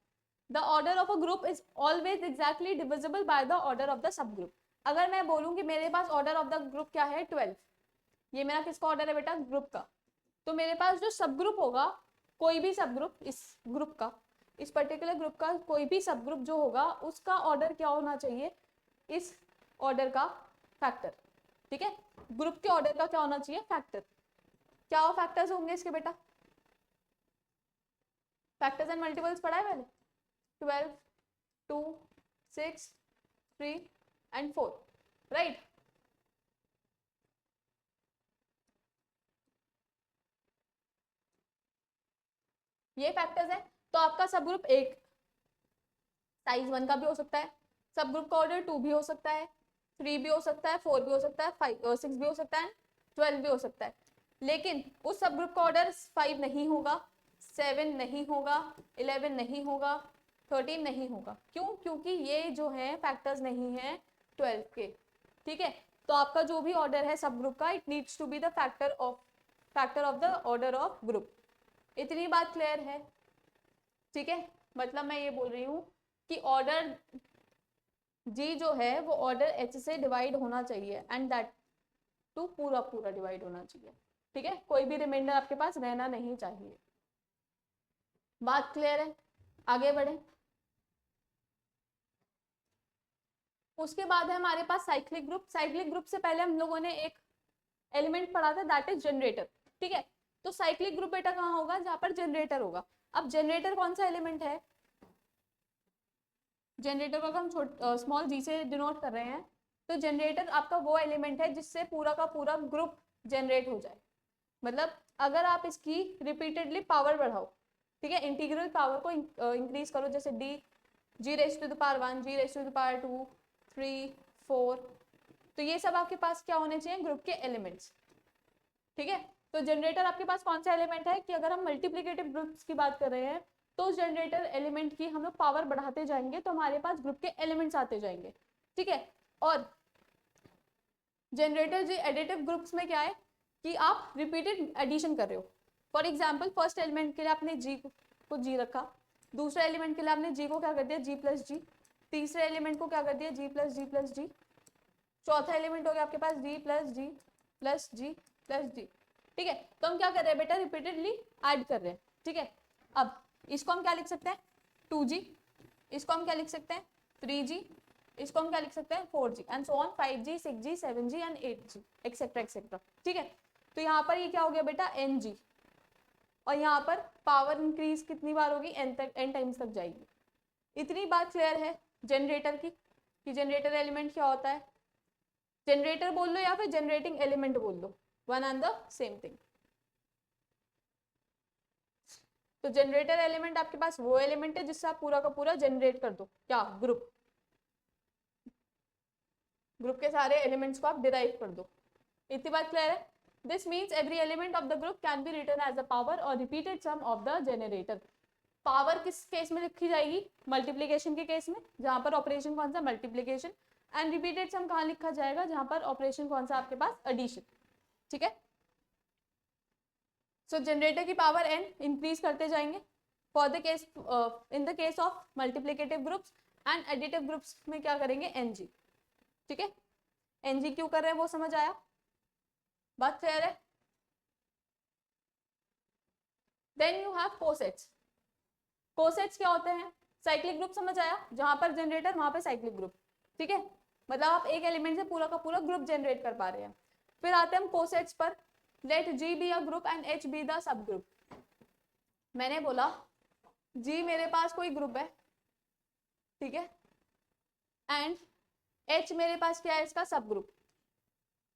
the order of a group is always exactly divisible by the order of the sub group. अगर मैं बोलूँ कि मेरे पास ऑर्डर ऑफ द ग्रुप क्या है, 12, ये मेरा किसका ऑर्डर है बेटा, ग्रुप का, तो मेरे पास जो सब ग्रुप होगा, कोई भी सब ग्रुप इस ग्रुप का, इस पर्टिकुलर ग्रुप का कोई भी सब ग्रुप जो होगा उसका ऑर्डर क्या होना चाहिए, इस ऑर्डर का फैक्टर। ठीक है, ग्रुप के ऑर्डर का क्या होना चाहिए, फैक्टर। क्या फैक्टर्स होंगे इसके बेटा, फैक्टर्स एंड मल्टीपल्स पढ़ा है मैंने, 12, 2, 6, 3 एंड 4, राइट। ये फैक्टर्स है। तो आपका सब ग्रुप एक साइज 1 का भी हो सकता है, सब ग्रुप का ऑर्डर 2 भी हो सकता है, 3 भी हो सकता है, 4 भी हो सकता है, 5 6 भी हो सकता है, 12 भी हो सकता है। लेकिन उस सब ग्रुप का ऑर्डर 5 नहीं होगा, 7 नहीं होगा, 11 नहीं होगा, 13 नहीं होगा। क्यों? क्योंकि ये जो है फैक्टर्स नहीं है 12 के। ठीक है, तो आपका जो भी ऑर्डर है सब ग्रुप का, it needs to be the factor of the order of group. इतनी बात क्लियर है? ठीक है, मतलब मैं ये बोल रही हूँ कि ऑर्डर जी जो है वो ऑर्डर एच से डिवाइड होना चाहिए, एंड दैट टू पूरा पूरा डिवाइड होना चाहिए। ठीक है, कोई भी रिमाइंडर आपके पास रहना नहीं चाहिए। बात क्लियर है? आगे बढ़े। उसके बाद है हमारे पास साइक्लिक ग्रुप। साइक्लिक ग्रुप से पहले हम लोगों ने एक एलिमेंट पढ़ा था, दैट इज जनरेटर। ठीक है, तो साइक्लिक ग्रुप बेटा कहाँ होगा, जहां पर जनरेटर होगा। अब जनरेटर कौन सा एलिमेंट है, जनरेटर को हम स्मॉल जी से डिनोट कर रहे हैं, तो जनरेटर आपका वो एलिमेंट है जिससे पूरा का पूरा ग्रुप जनरेट हो जाए। मतलब अगर आप इसकी रिपीटेडली पावर बढ़ाओ, ठीक है, इंटीग्रल पावर को इंक्रीज करो, जैसे D G raise to the power 1, G raise to the power 2, 3, 4, तो ये सब आपके पास क्या होने चाहिए, ग्रुप के एलिमेंट्स। ठीक है, तो जनरेटर आपके पास कौन सा एलिमेंट है कि अगर हम मल्टीप्लिकेटिव ग्रुप्स की बात कर रहे हैं तो उस जनरेटर एलिमेंट की हम लोग पावर बढ़ाते जाएंगे तो हमारे पास ग्रुप के एलिमेंट्स आते जाएंगे। ठीक है, और जनरेटर जी एडिटिव ग्रुप्स में क्या है कि आप रिपीटेड एडिशन कर रहे हो। फॉर एग्जाम्पल फर्स्ट एलिमेंट के लिए आपने जी को जी रखा, दूसरे एलिमेंट के लिए आपने जी को क्या कर दिया, जी प्लस जी, तीसरे एलिमेंट को क्या कर दिया, जी प्लस जी प्लस जी, चौथा एलिमेंट हो गया आपके पास जी प्लस जी प्लस जी प्लस जी। ठीक है, तो हम क्या कर रहे हैं बेटा, रिपीटेडली ऐड कर रहे हैं। ठीक है, अब इसको हम क्या लिख सकते हैं, 2G, इसको हम क्या लिख सकते हैं, 3G, इसको हम क्या लिख सकते हैं, 4G, and so on, 5G, 6G, 7G and 8G, etcetera etcetera. ठीक है, तो यहाँ पर ये क्या हो गया बेटा, NG, और यहाँ पर पावर इंक्रीज कितनी बार होगी, n टाइम्स तक जाएगी। इतनी बात क्लियर है जनरेटर की, कि जनरेटर एलिमेंट क्या होता है, जनरेटर बोल लो या फिर जनरेटिंग एलिमेंट बोल लो, one and the same thing. तो जनरेटर एलिमेंट आपके पास वो एलिमेंट है जिससे आप पूरा का पूरा जनरेट कर दो क्या, ग्रुप, ग्रुप के सारे एलिमेंट्स को आप डिराइव कर दो। इतनी बात क्लियर है? This means every element of the group can be written as a power और repeated sum of the generator. Power किस केस में लिखी जाएगी, मल्टीप्लीकेशन के केस में, जहां पर ऑपरेशन कौन सा, मल्टीप्लीकेशन, एंड रिपीटेड सम कहाँ लिखा जाएगा, जहां पर ऑपरेशन कौन सा आपके पास, एडिशन। ठीक है, सो जनरेटर की पावर n इंक्रीज करते जाएंगे for the case, in the case of multiplicative groups, and additive groups में क्या करेंगे, NG। ठीक है, NG क्यों कर रहे हैं वो समझ आया, बात क्लियर है? Then you have cosets. Cosets क्या होते हैं, साइक्लिक ग्रुप समझ आया, जहां पर जनरेटर वहां पे साइक्लिक ग्रुप। ठीक है, मतलब आप एक एलिमेंट से पूरा का पूरा ग्रुप जनरेट कर पा रहे हैं। फिर आते हैं हम कोसेट्स पर। Let G be a group and H be the subgroup. मैंने बोला G मेरे पास कोई ग्रुप है, ठीक है, एंड H मेरे पास क्या है, इसका सब ग्रुप।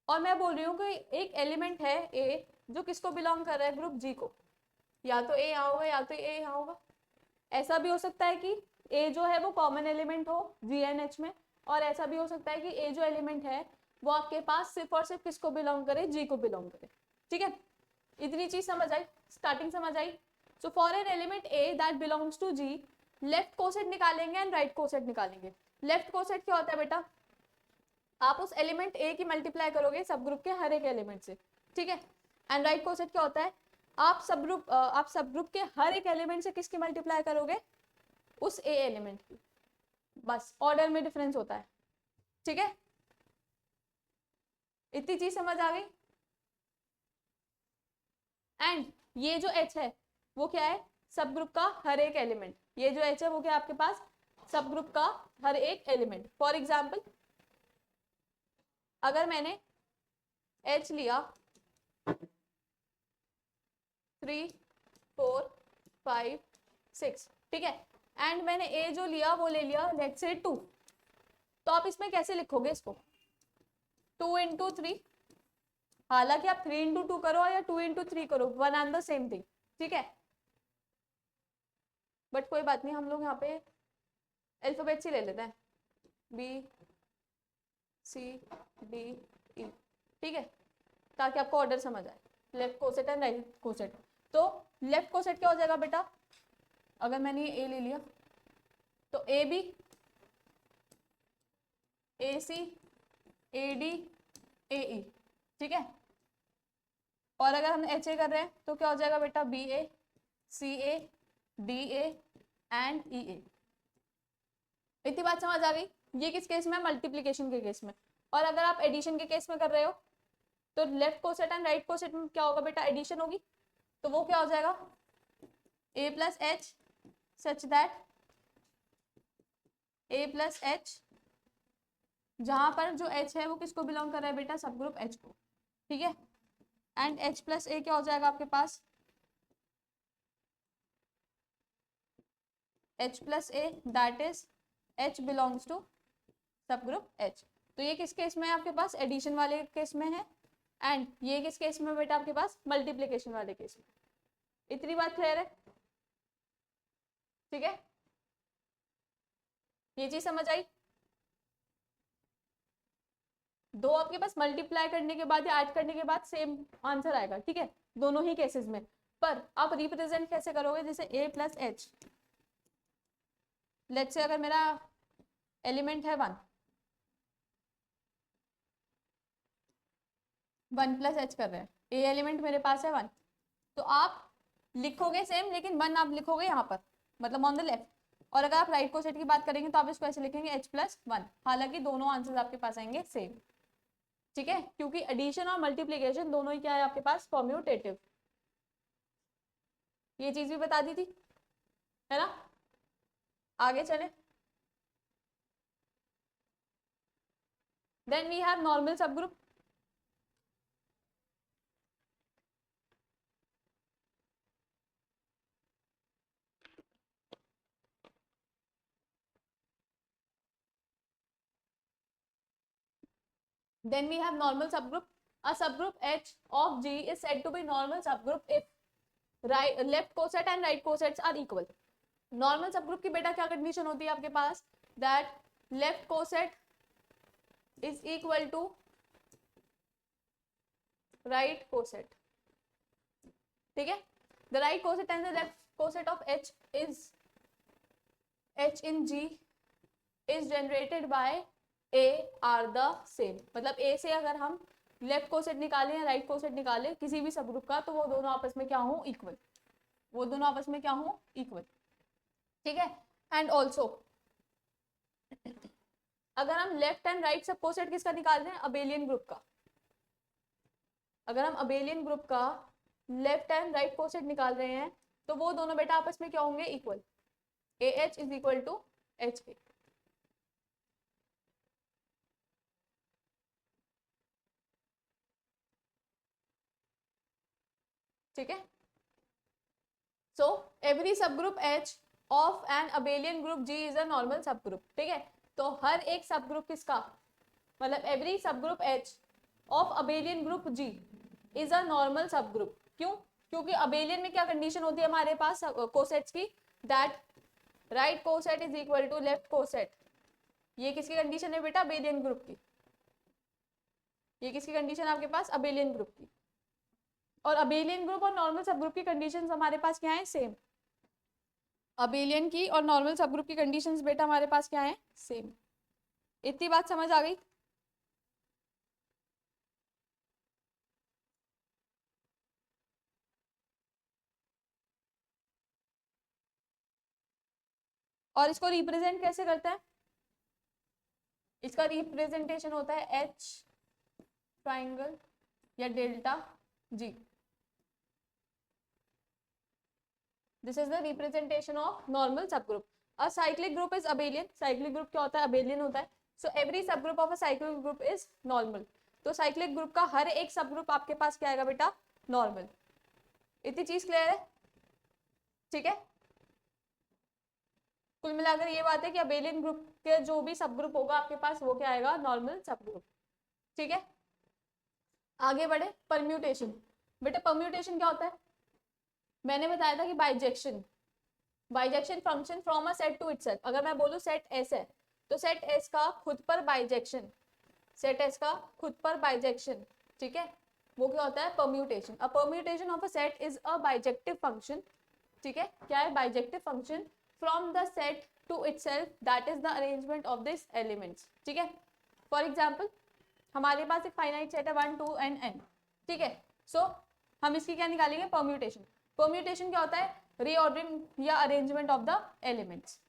और मैं बोल रही हूँ कि एक एलिमेंट है A जो किसको बिलोंग कर रहा है, ग्रुप G को। या तो A यहाँ होगा या तो A यहाँ होगा। ऐसा भी हो सकता है कि A जो है वो कॉमन एलिमेंट हो G एंड H में, और ऐसा भी हो सकता है कि A जो एलिमेंट है वो आपके पास सिर्फ और सिर्फ किसको बिलोंग करे, G को बिलोंग करे। ठीक है, इतनी चीज समझ आई, स्टार्टिंग समझ आई। So for an element A that belongs to G, left coset निकालेंगे एंड राइट कोसेट निकालेंगे। लेफ्ट कोसेट क्या होता है बेटा, आप उस एलिमेंट A की मल्टीप्लाई करोगे सब ग्रुप के हर एक एलिमेंट से। ठीक है, एंड राइट कोसेट क्या होता है, आप सब ग्रुप के हर एक एलिमेंट से किसकी मल्टीप्लाई करोगे, उस A एलिमेंट की। बस ऑर्डर में डिफरेंस होता है। ठीक है, इतनी चीज समझ आ गई। एंड ये जो H है वो क्या है, सब ग्रुप का हर एक एलिमेंट। ये जो H है वो क्या है आपके पास, सब ग्रुप का हर एक एलिमेंट। फॉर एग्जाम्पल अगर मैंने H लिया 3 4 5 6, ठीक है, एंड मैंने A जो लिया वो ले लिया लेट्स से 2, तो आप इसमें कैसे लिखोगे इसको, 2 इंटू 3, हालांकि आप 3 इंटू 2 करो या 2 इंटू 3 करो, one and the same thing, ठीक है, बट कोई बात नहीं, हम लोग यहाँ पे अल्फाबेट्स ही ले लेते हैं, B C D E, ठीक है, ताकि आपको ऑर्डर समझ आए, left coset and right coset. तो लेफ्ट कोसेट क्या हो जाएगा बेटा, अगर मैंने ये ए ले लिया तो ए B A C A D ए ई, ठीक है, और अगर हम एच ए कर रहे हैं तो क्या हो जाएगा बेटा, B A C A D A and E A. इतनी बात समझ आ गई। ये किस केस में, मल्टीप्लीकेशन के केस में। और अगर आप एडिशन के केस में कर रहे हो तो left coset and right coset में क्या होगा बेटा, एडिशन होगी, तो वो क्या हो जाएगा, a plus H such that a plus H, जहां पर जो h है वो किसको बिलोंग कर रहा है बेटा, सब ग्रुप h को, ठीक है, एंड h प्लस ए क्या हो जाएगा आपके पास, h plus A that is h belongs to subgroup h। तो ये किस केस में है आपके पास, एडिशन वाले केस में है, एंड ये किस केस में बेटा आपके पास, मल्टीप्लीकेशन वाले केस में। इतनी बात क्लियर है, ठीक है, ये चीज समझ आई। दो आपके पास मल्टीप्लाई करने के बाद या ऐड करने के बाद सेम आंसर आएगा, ठीक है, दोनों ही केसेस में, पर आप रिप्रेजेंट कैसे करोगे, जैसे a plus H, let's say अगर मेरा एलिमेंट है 1 प्लस एच कर रहे हैं, ए एलिमेंट मेरे पास है 1, तो आप लिखोगे सेम, लेकिन 1 आप लिखोगे यहाँ पर, मतलब ऑन द लेफ्ट, और अगर आप राइट को सेट की बात करेंगे तो आप इसको ऐसे लिखेंगे h प्लस 1, हालांकि दोनों आंसर्स आपके पास आएंगे सेम, ठीक है, क्योंकि एडिशन और मल्टीप्लीकेशन दोनों ही क्या है आपके पास, कॉम्यूटेटिव। ये चीज भी बता दी थी, है ना, आगे चले। देन वी हैव नॉर्मल सब group. Then we have normal subgroup. A subgroup H of G is said to be normal subgroup if right left coset and right cosets are equal. Normal subgroup की बेटा क्या condition होती है आपके पास, that left coset is equal to right coset, ठीक है, the right coset and the left coset of H is H in G is generated by A are the same, मतलब A से अगर हम लेफ्ट कोसेट निकाले या right coset निकाले किसी भी सब ग्रुप का, तो वो दोनों आपस में क्या हो, इक्वल, वो दोनों आपस में क्या हो, इक्वल, ठीक है। एंड ऑल्सो अगर हम लेफ्ट एंड राइट सब कोसेट किसका निकाल रहे हैं, अबेलियन ग्रुप का, अगर हम अबेलियन ग्रुप का लेफ्ट एंड राइट कोसेट निकाल रहे हैं तो वो दोनों बेटा आपस में क्या होंगे, equal, A H is equal to H A, ठीक है। सो एवरी सब group H of an abelian group G is a normal सब ग्रुप, ठीक है, तो हर एक सब ग्रुप किसका, मतलब एवरी सब group H of abelian group G is a normal सब ग्रुप। क्यों, क्योंकि अबेलियन में क्या कंडीशन होती है हमारे पास कोसेट्स की, that right coset is equal to left coset, ये किसकी कंडीशन है बेटा, अबेलियन ग्रुप की, ये किसकी कंडीशन है आपके पास, अबेलियन ग्रुप की। और अबेलियन ग्रुप और नॉर्मल सब ग्रुप की कंडीशंस हमारे पास क्या है, सेम, अबेलियन की और नॉर्मल सब ग्रुप की कंडीशंस बेटा हमारे पास क्या है, सेम। इतनी बात समझ आ गई। और इसको रिप्रेजेंट कैसे करते हैं, इसका रिप्रेजेंटेशन होता है H ट्राइंगल या delta G, this is the representation of normal सब group. A cyclic group is abelian. Cyclic group क्या होता है? अबेलियन होता है. सो एवरी सब group of a cyclic group is normal. तो साइक्लिक ग्रुप का हर एक सब ग्रुप आपके पास क्या आएगा बेटा? नॉर्मल. इतनी चीज क्लियर है? ठीक है. कुल मिलाकर ये बात है कि अबेलियन ग्रुप के जो भी सब ग्रुप होगा आपके पास वो क्या आएगा? नॉर्मल सब ग्रुप. ठीक है. आगे बढ़े. परम्यूटेशन. बेटा परम्यूटेशन क्या होता है? मैंने बताया था कि bijection. Bijection function from a set to itself. अगर मैं बोलूं सेट एस है तो सेट एस का खुद पर बाइजेक्शन. सेट एस का खुद पर बाइजेक्शन. ठीक है. वो क्या होता है? Permutation. A permutation of a set is a bijective function. ठीक है. क्या है? Bijective function from the set to itself that is the arrangement of this elements. ठीक है. फॉर एग्जाम्पल हमारे पास एक फाइनाइट सेट है 1 2 एंड n. ठीक है. सो हम इसकी क्या निकालेंगे? परम्यूटेशन. परम्यूटेशन क्या होता है? रीऑर्डरिंग या arrangement of the elements.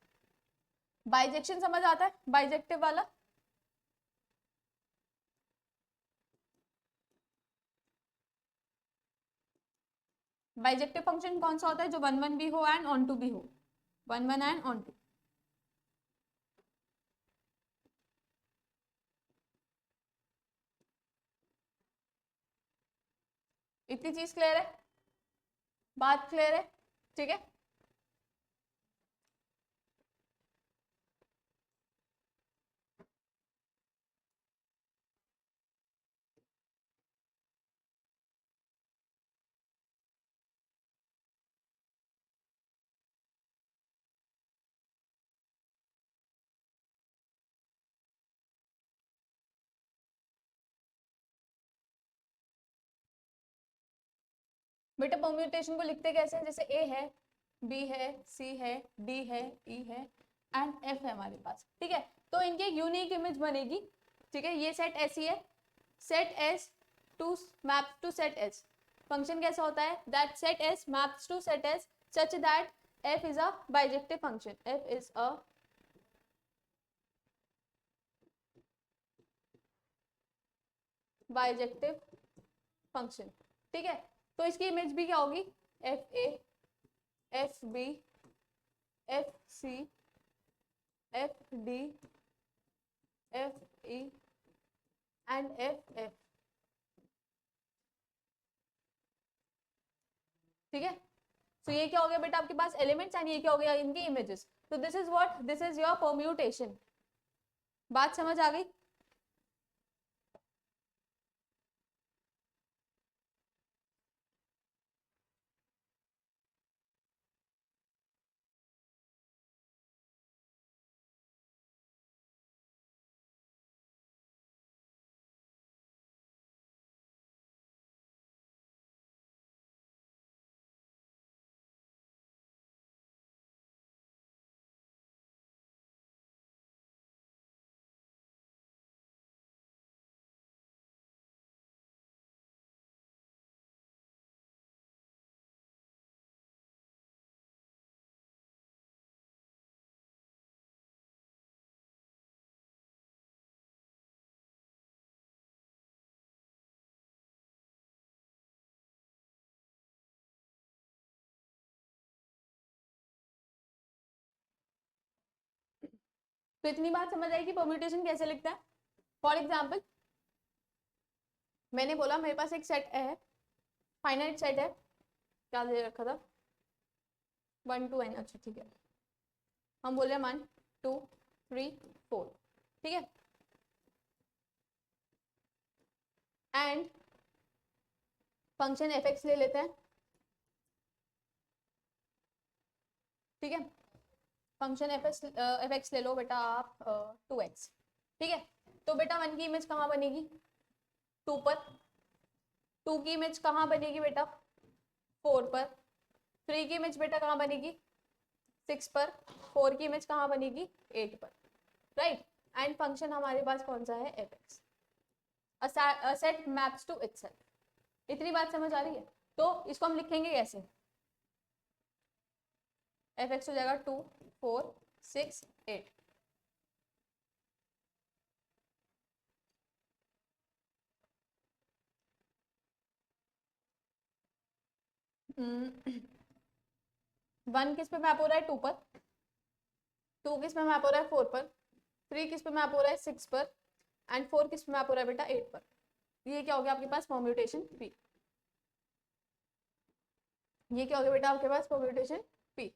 Bijection समझ आता है? बाइजेक्टिव वाला. बाइजेक्टिव फंक्शन कौन सा होता है? जो 1 1 भी हो एंड ऑन टू भी हो. 1 1 एंड ऑन टू. इतनी चीज क्लियर है? बात क्लियर है? ठीक है. बेटा परम्यूटेशन को लिखते कैसे हैं? जैसे ए है, बी है, सी है, डी है, ई है एंड एफ है हमारे पास. ठीक है. तो इनकी एक यूनिक इमेज बनेगी. ठीक है. ये सेट ऐसी है. Set S to maps to set S. Function कैसा होता है? That set S maps to set S such that f is a bijective function. f is a bijective function. ठीक है. तो इसकी इमेज भी क्या होगी? F A, F B, F C, F D, F E and F F. ठीक है. तो ये क्या हो गया बेटा आपके पास? एलिमेंट्स. एंड ये क्या हो गया? इनकी इमेजेस. तो this is what? This is your permutation. बात समझ आ गई? तो इतनी बात समझ आई कि परम्यूटेशन कैसे लिखता है. फॉर एग्जाम्पल मैंने बोला मेरे पास एक सेट है, फाइनाइट सेट है. क्या दे रखा था? 1 2 n. अच्छा ठीक है. हम बोल रहे हैं 1 2 3 4. ठीक है. एंड फंक्शन एफ एक्स ले लेते हैं. ठीक है. फंक्शन एफ एक्स ले लो बेटा आप 2x. ठीक है. तो बेटा 1 की इमेज कहाँ बनेगी? 2 पर. 2 की इमेज कहाँ बनेगी बेटा? 4 पर. 3 की इमेज बेटा कहाँ बनेगी? 6 पर. 4 की इमेज कहाँ बनेगी? 8 पर. राइट. एंड फंक्शन हमारे पास कौन सा है? F X. A set maps to itself. इतनी बात समझ आ रही है? तो इसको हम लिखेंगे कैसे? एफ एक्स हो जाएगा 2 4 6 8. 1 किस पे मैप हो रहा है 2 पर, 2 किस पे मैप हो रहा है 4 पर, 3 किस पे मैप हो रहा है 6 पर, एंड 4 किस पे मैप हो रहा है बेटा 8 पर। ये क्या हो गया आपके पास परम्यूटेशन पी। ये क्या हो गया बेटा आपके पास permutation P.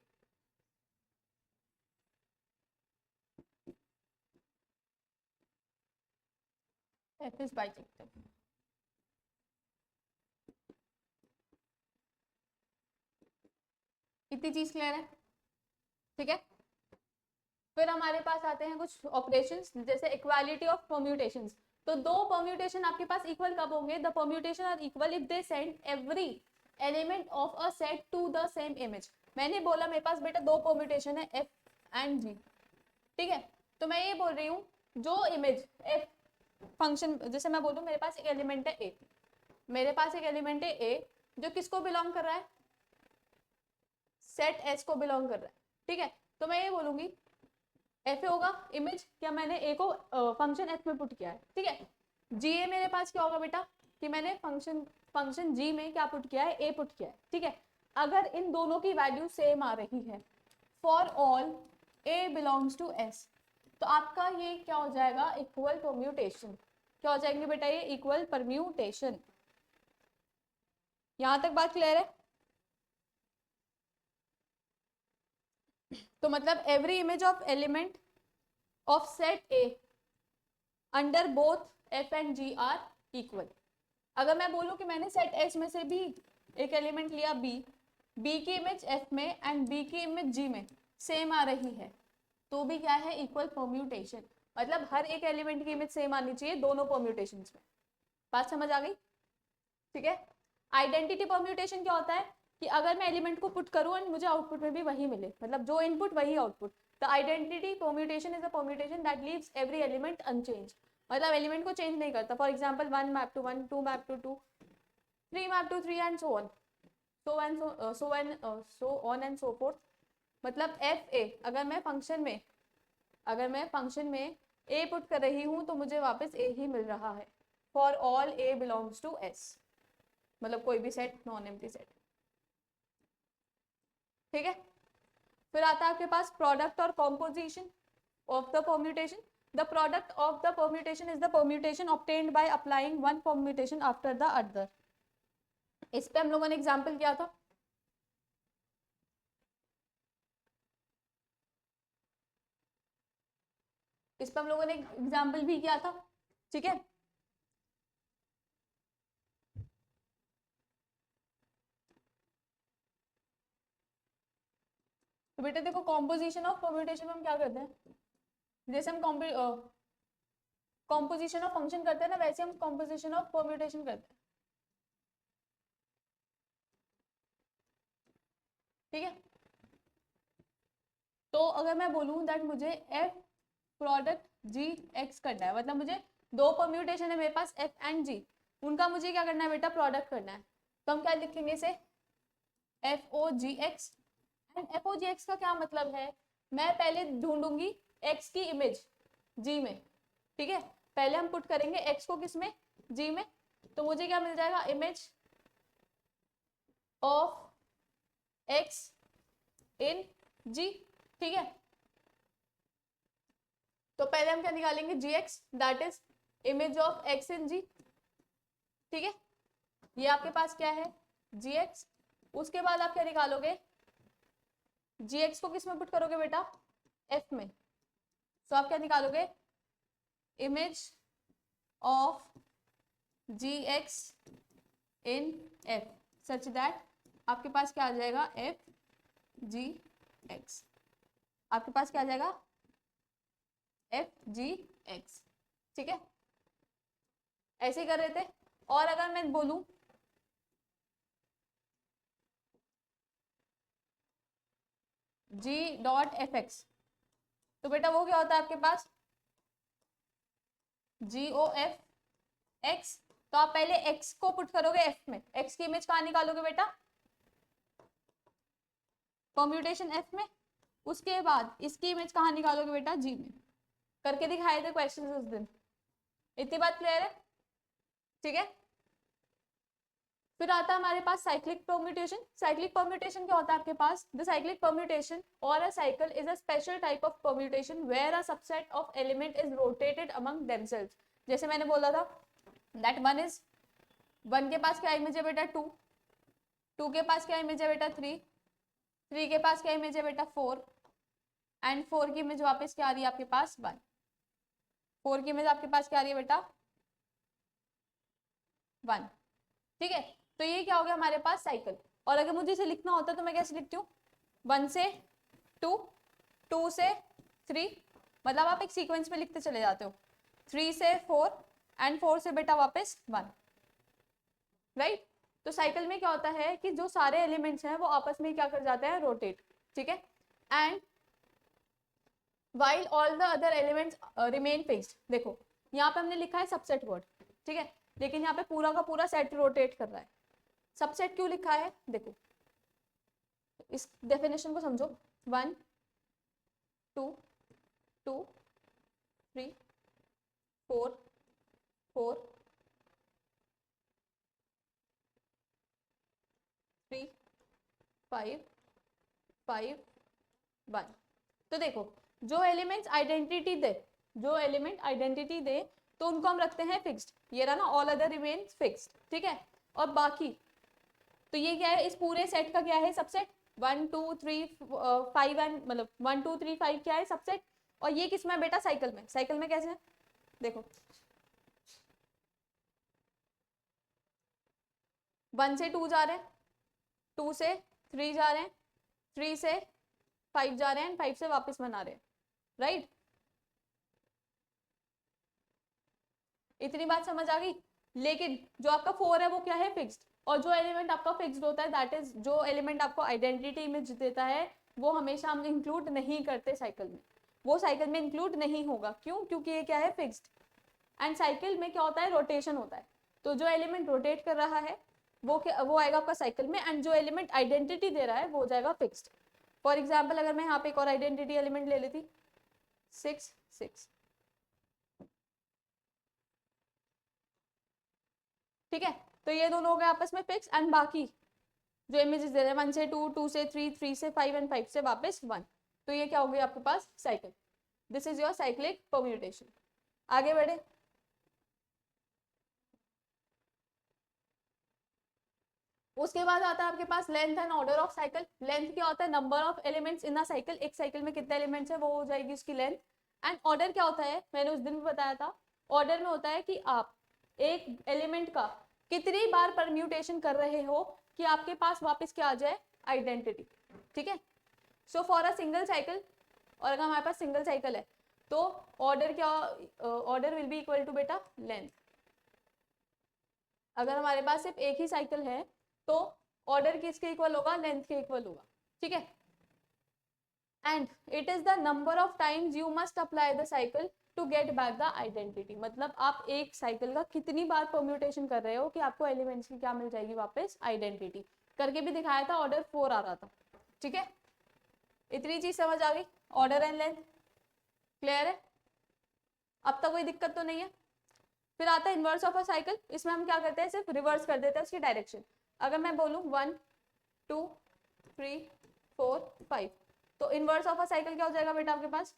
F is bijective. इतनी चीज क्लियर है, ठीक है। फिर हमारे पास आते हैं कुछ ऑपरेशंस, जैसे इक्वालिटी ऑफ परम्यूटेशंस। तो दो परम्यूटेशन आपके पास इक्वल कब होंगे, the permutation are equal if they send every element of a set to the same image. मैंने बोला मेरे पास बेटा दो परम्यूटेशन है एफ एंड जी, ठीक है। तो मैं ये बोल रही हूँ जो इमेज एफ फंक्शन, जैसे मैं बोलूँ मेरे पास एक एलिमेंट है ए, मेरे पास एक एलिमेंट है ए जो किसको बिलोंग कर रहा है, सेट एस को बिलोंग कर रहा है, ठीक है। तो मैं ये बोलूंगी एफ ए होगा इमेज, क्या मैंने ए को फंक्शन एफ में पुट किया है, ठीक है। जी ए मेरे पास क्या होगा बेटा कि मैंने फंक्शन जी में क्या पुट किया है, ए पुट किया है, ठीक है। अगर इन दोनों की वैल्यू सेम आ रही है for all A belongs to S, तो आपका ये क्या हो जाएगा इक्वल परम्यूटेशन। क्या हो जाएंगे बेटा ये इक्वल परम्यूटेशन। यहां तक बात क्लियर है। तो मतलब every image of element of set A under both F and G are equal. अगर मैं बोलूं कि मैंने सेट एस में से भी एक एलिमेंट लिया बी, बी की इमेज एफ में एंड बी की इमेज जी में सेम आ रही है, तो भी क्या है इक्वल परम्यूटेशन। मतलब हर एक एलिमेंट की इमेज सेम आनी चाहिए दोनों परम्यूटेशंस में। बात समझ आ गई, ठीक है। आइडेंटिटी परम्यूटेशन क्या होता है कि अगर मैं एलिमेंट को पुट करूं एंड मुझे आउटपुट में भी वही मिले, मतलब जो इनपुट वही output. The identity permutation is a permutation that leaves every element unchange. मतलब एलिमेंट को चेंज नहीं करता। For example 1 map to 1, 2 map to 2, 3 map to 3 and so on, so on and so forth. मतलब F A अगर मैं function में ए put कर रही हूं तो मुझे वापस ए ही मिल रहा है for all A belongs to S, मतलब कोई भी सेट, नॉन एम्प्टी सेट, ठीक है। फिर आता है आपके पास प्रोडक्ट और composition of the permutation. The product of the permutation is the permutation obtained by applying one permutation after the other. इस पे हम लोगों ने एग्जाम्पल किया था, इस पे हम लोगों ने एग्जाम्पल भी किया था, ठीक है। तो बेटा देखो कॉम्पोजिशन ऑफ परम्यूटेशन में हम क्या करते हैं, जैसे हम कॉम्पोजिशन ऑफ फंक्शन करते हैं ना, वैसे हम कॉम्पोजिशन ऑफ परम्यूटेशन करते हैं, ठीक है। तो अगर मैं बोलूं दैट मुझे एफ प्रोडक्ट जी एक्स करना है, मतलब मुझे दो परम्यूटेशन है मेरे पास एफ एंड जी, उनका मुझे क्या करना है बेटा प्रोडक्ट करना है। तो हम क्या लिखेंगे इसे F O G X. And F O G X का क्या मतलब है, मैं पहले ढूंढूंगी एक्स की इमेज जी में, ठीक है। पहले हम पुट करेंगे एक्स को किस में, जी में, तो मुझे क्या मिल जाएगा image of X in G, ठीक है। तो पहले हम क्या निकालेंगे G X that is image of X in G, ठीक है। ये आपके पास क्या है जी एक्स। उसके बाद आप क्या निकालोगे, जी एक्स को किस में पुट करोगे बेटा एफ में, तो आप क्या निकालोगे image of G X in F such that आपके पास क्या आ जाएगा एफ जी एक्स, आपके पास क्या आ जाएगा एफ जी एक्स, ठीक है। ऐसे ही कर रहे थे। और अगर मैं बोलूं जी डॉट एफ एक्स, तो बेटा वो क्या होता है आपके पास जी ओ एफ एक्स। तो आप पहले एक्स को पुट करोगे एफ में, एक्स की इमेज कहाँ निकालोगे बेटा परम्यूटेशन एफ में, उसके बाद इसकी इमेज कहाँ निकालोगे बेटा जी में। करके दिखाए थे क्वेश्चन उस दिन। इतनी बात क्लियर है, ठीक है। फिर आता है हमारे पास साइक्लिक परम्यूटेशन। साइक्लिक परम्यूटेशन क्या होता है आपके पास? द साइक्लिक परम्यूटेशन और a cycle is a special type of permutation where a subset of element is rotated among themselves. जैसे मैंने बोला था दैट वन इज, वन के पास क्या इमेज है बेटा? टू, टू के पास क्या इमेज है बेटा? थ्री, थ्री के पास क्या इमेज है बेटा? फोर, एंड फोर की इमेज वापस क्या आ रही है आपके पास? वन। फोर की इमेज आपके पास क्या आ रही है बेटा? वन। ठीक है, तो ये क्या हो गया हमारे पास? साइकिल। और अगर मुझे इसे लिखना होता तो मैं कैसे लिखती हूँ? वन से टू, टू से थ्री, मतलब आप एक सीक्वेंस में लिखते चले जाते हो। थ्री से फोर, एंड फोर से बेटा वापस वन, राइट। तो साइकिल में क्या होता है कि जो सारे एलिमेंट्स हैं वो आपस में क्या कर जाते हैं? रोटेट। ठीक है, and while all the other elements remain fixed। देखो यहाँ पे हमने लिखा है सबसेट वर्ड, ठीक है, लेकिन यहाँ पे पूरा का पूरा सेट रोटेट कर रहा है। सबसेट क्यों लिखा है? देखो इस डेफिनेशन को समझो। One, two, two, three, four, four, three, five, five, one. तो देखो जो एलिमेंट्स आइडेंटिटी दे, जो एलिमेंट आइडेंटिटी दे तो उनको हम रखते हैं फिक्स्ड। ये रहा ना, ऑल अदर रिमेन फिक्स्ड। ठीक है, और बाकी तो ये क्या है? इस पूरे सेट का क्या है? Subset. One two three five, and मतलब वन टू थ्री फाइव क्या है? सबसेट। और ये किस में बेटा? साइकिल में। साइकिल में कैसे है? देखो वन से टू जा रहे हैं, टू से थ्री जा रहे हैं, थ्री से फाइव जा रहे हैं, फाइव से वापस वन आ रहे हैं, राइट। इतनी बात समझ आ गई। लेकिन जो आपका फोर है वो क्या है? फिक्स्ड। और जो एलिमेंट आपका फिक्स्ड होता है दैट इज, जो एलिमेंट आपको आइडेंटिटी इमेज देता है वो हमेशा हम इंक्लूड नहीं करते साइकिल में। वो साइकिल में इंक्लूड नहीं होगा। क्यों? क्योंकि ये क्या है? फिक्स्ड। एंड साइकिल में क्या होता है? रोटेशन होता है। तो जो एलिमेंट रोटेट कर रहा है वो आएगा आपका साइकिल में, एंड जो एलिमेंट आइडेंटिटी दे रहा है वो हो जाएगा फिक्स्ड। फॉर एग्जाम्पल अगर मैं यहाँ पे एक और आइडेंटिटी एलिमेंट ले लेती, सिक्स, सिक्स, ठीक है, तो ये दोनों हो गए आपस में फिक्स, एंड बाकी जो इमेजेस दे रहे हैं वन से टू, टू से थ्री, थ्री से फाइव, एंड फाइव से वापस वन, तो ये क्या हो गया आपके पास? Cycle. This is your cyclic permutation. आगे बढ़े। उसके बाद आता है आपके पास length and order of cycle. Length क्या होता है? Number of elements in a cycle. एक साइकिल में कितने एलिमेंट्स है वो हो जाएगी उसकी लेंथ। एंड ऑर्डर क्या होता है? मैंने उस दिन भी बताया था। ऑर्डर में होता है कि आप एक एलिमेंट का कितनी बार परम्यूटेशन कर रहे हो कि आपके पास वापस क्या आ जाए? आइडेंटिटी। ठीक है, so for a single cycle, और अगर हमारे पास सिंगल साइकिल है तो ऑर्डर क्या, order will be equal to बेटा लेंथ। अगर हमारे पास सिर्फ एक ही साइकिल है तो ऑर्डर किसके इक्वल होगा? लेंथ के इक्वल होगा। ठीक है, and it is the number of times you must apply the cycle to get back the identity. मतलब आप एक साइकिल का कितनी बार परम्यूटेशन कर रहे हो कि आपको एलिमेंट्स की क्या मिल जाएगी? वापस आइडेंटिटी। करके भी दिखाया था, ऑर्डर फोर आ रहा था। ठीक है, इतनी चीज समझ आ गई? ऑर्डर एंड लेंथ क्लियर है? अब तक कोई दिक्कत तो नहीं है? फिर आता है इनवर्स ऑफ अ साइकिल। इसमें हम क्या करते हैं? सिर्फ रिवर्स कर देते हैं उसकी डायरेक्शन। अगर मैं बोलूं one, two, three, four, five, तो इनवर्स ऑफ अ साइकिल क्या हो जाएगा बेटा आपके पास?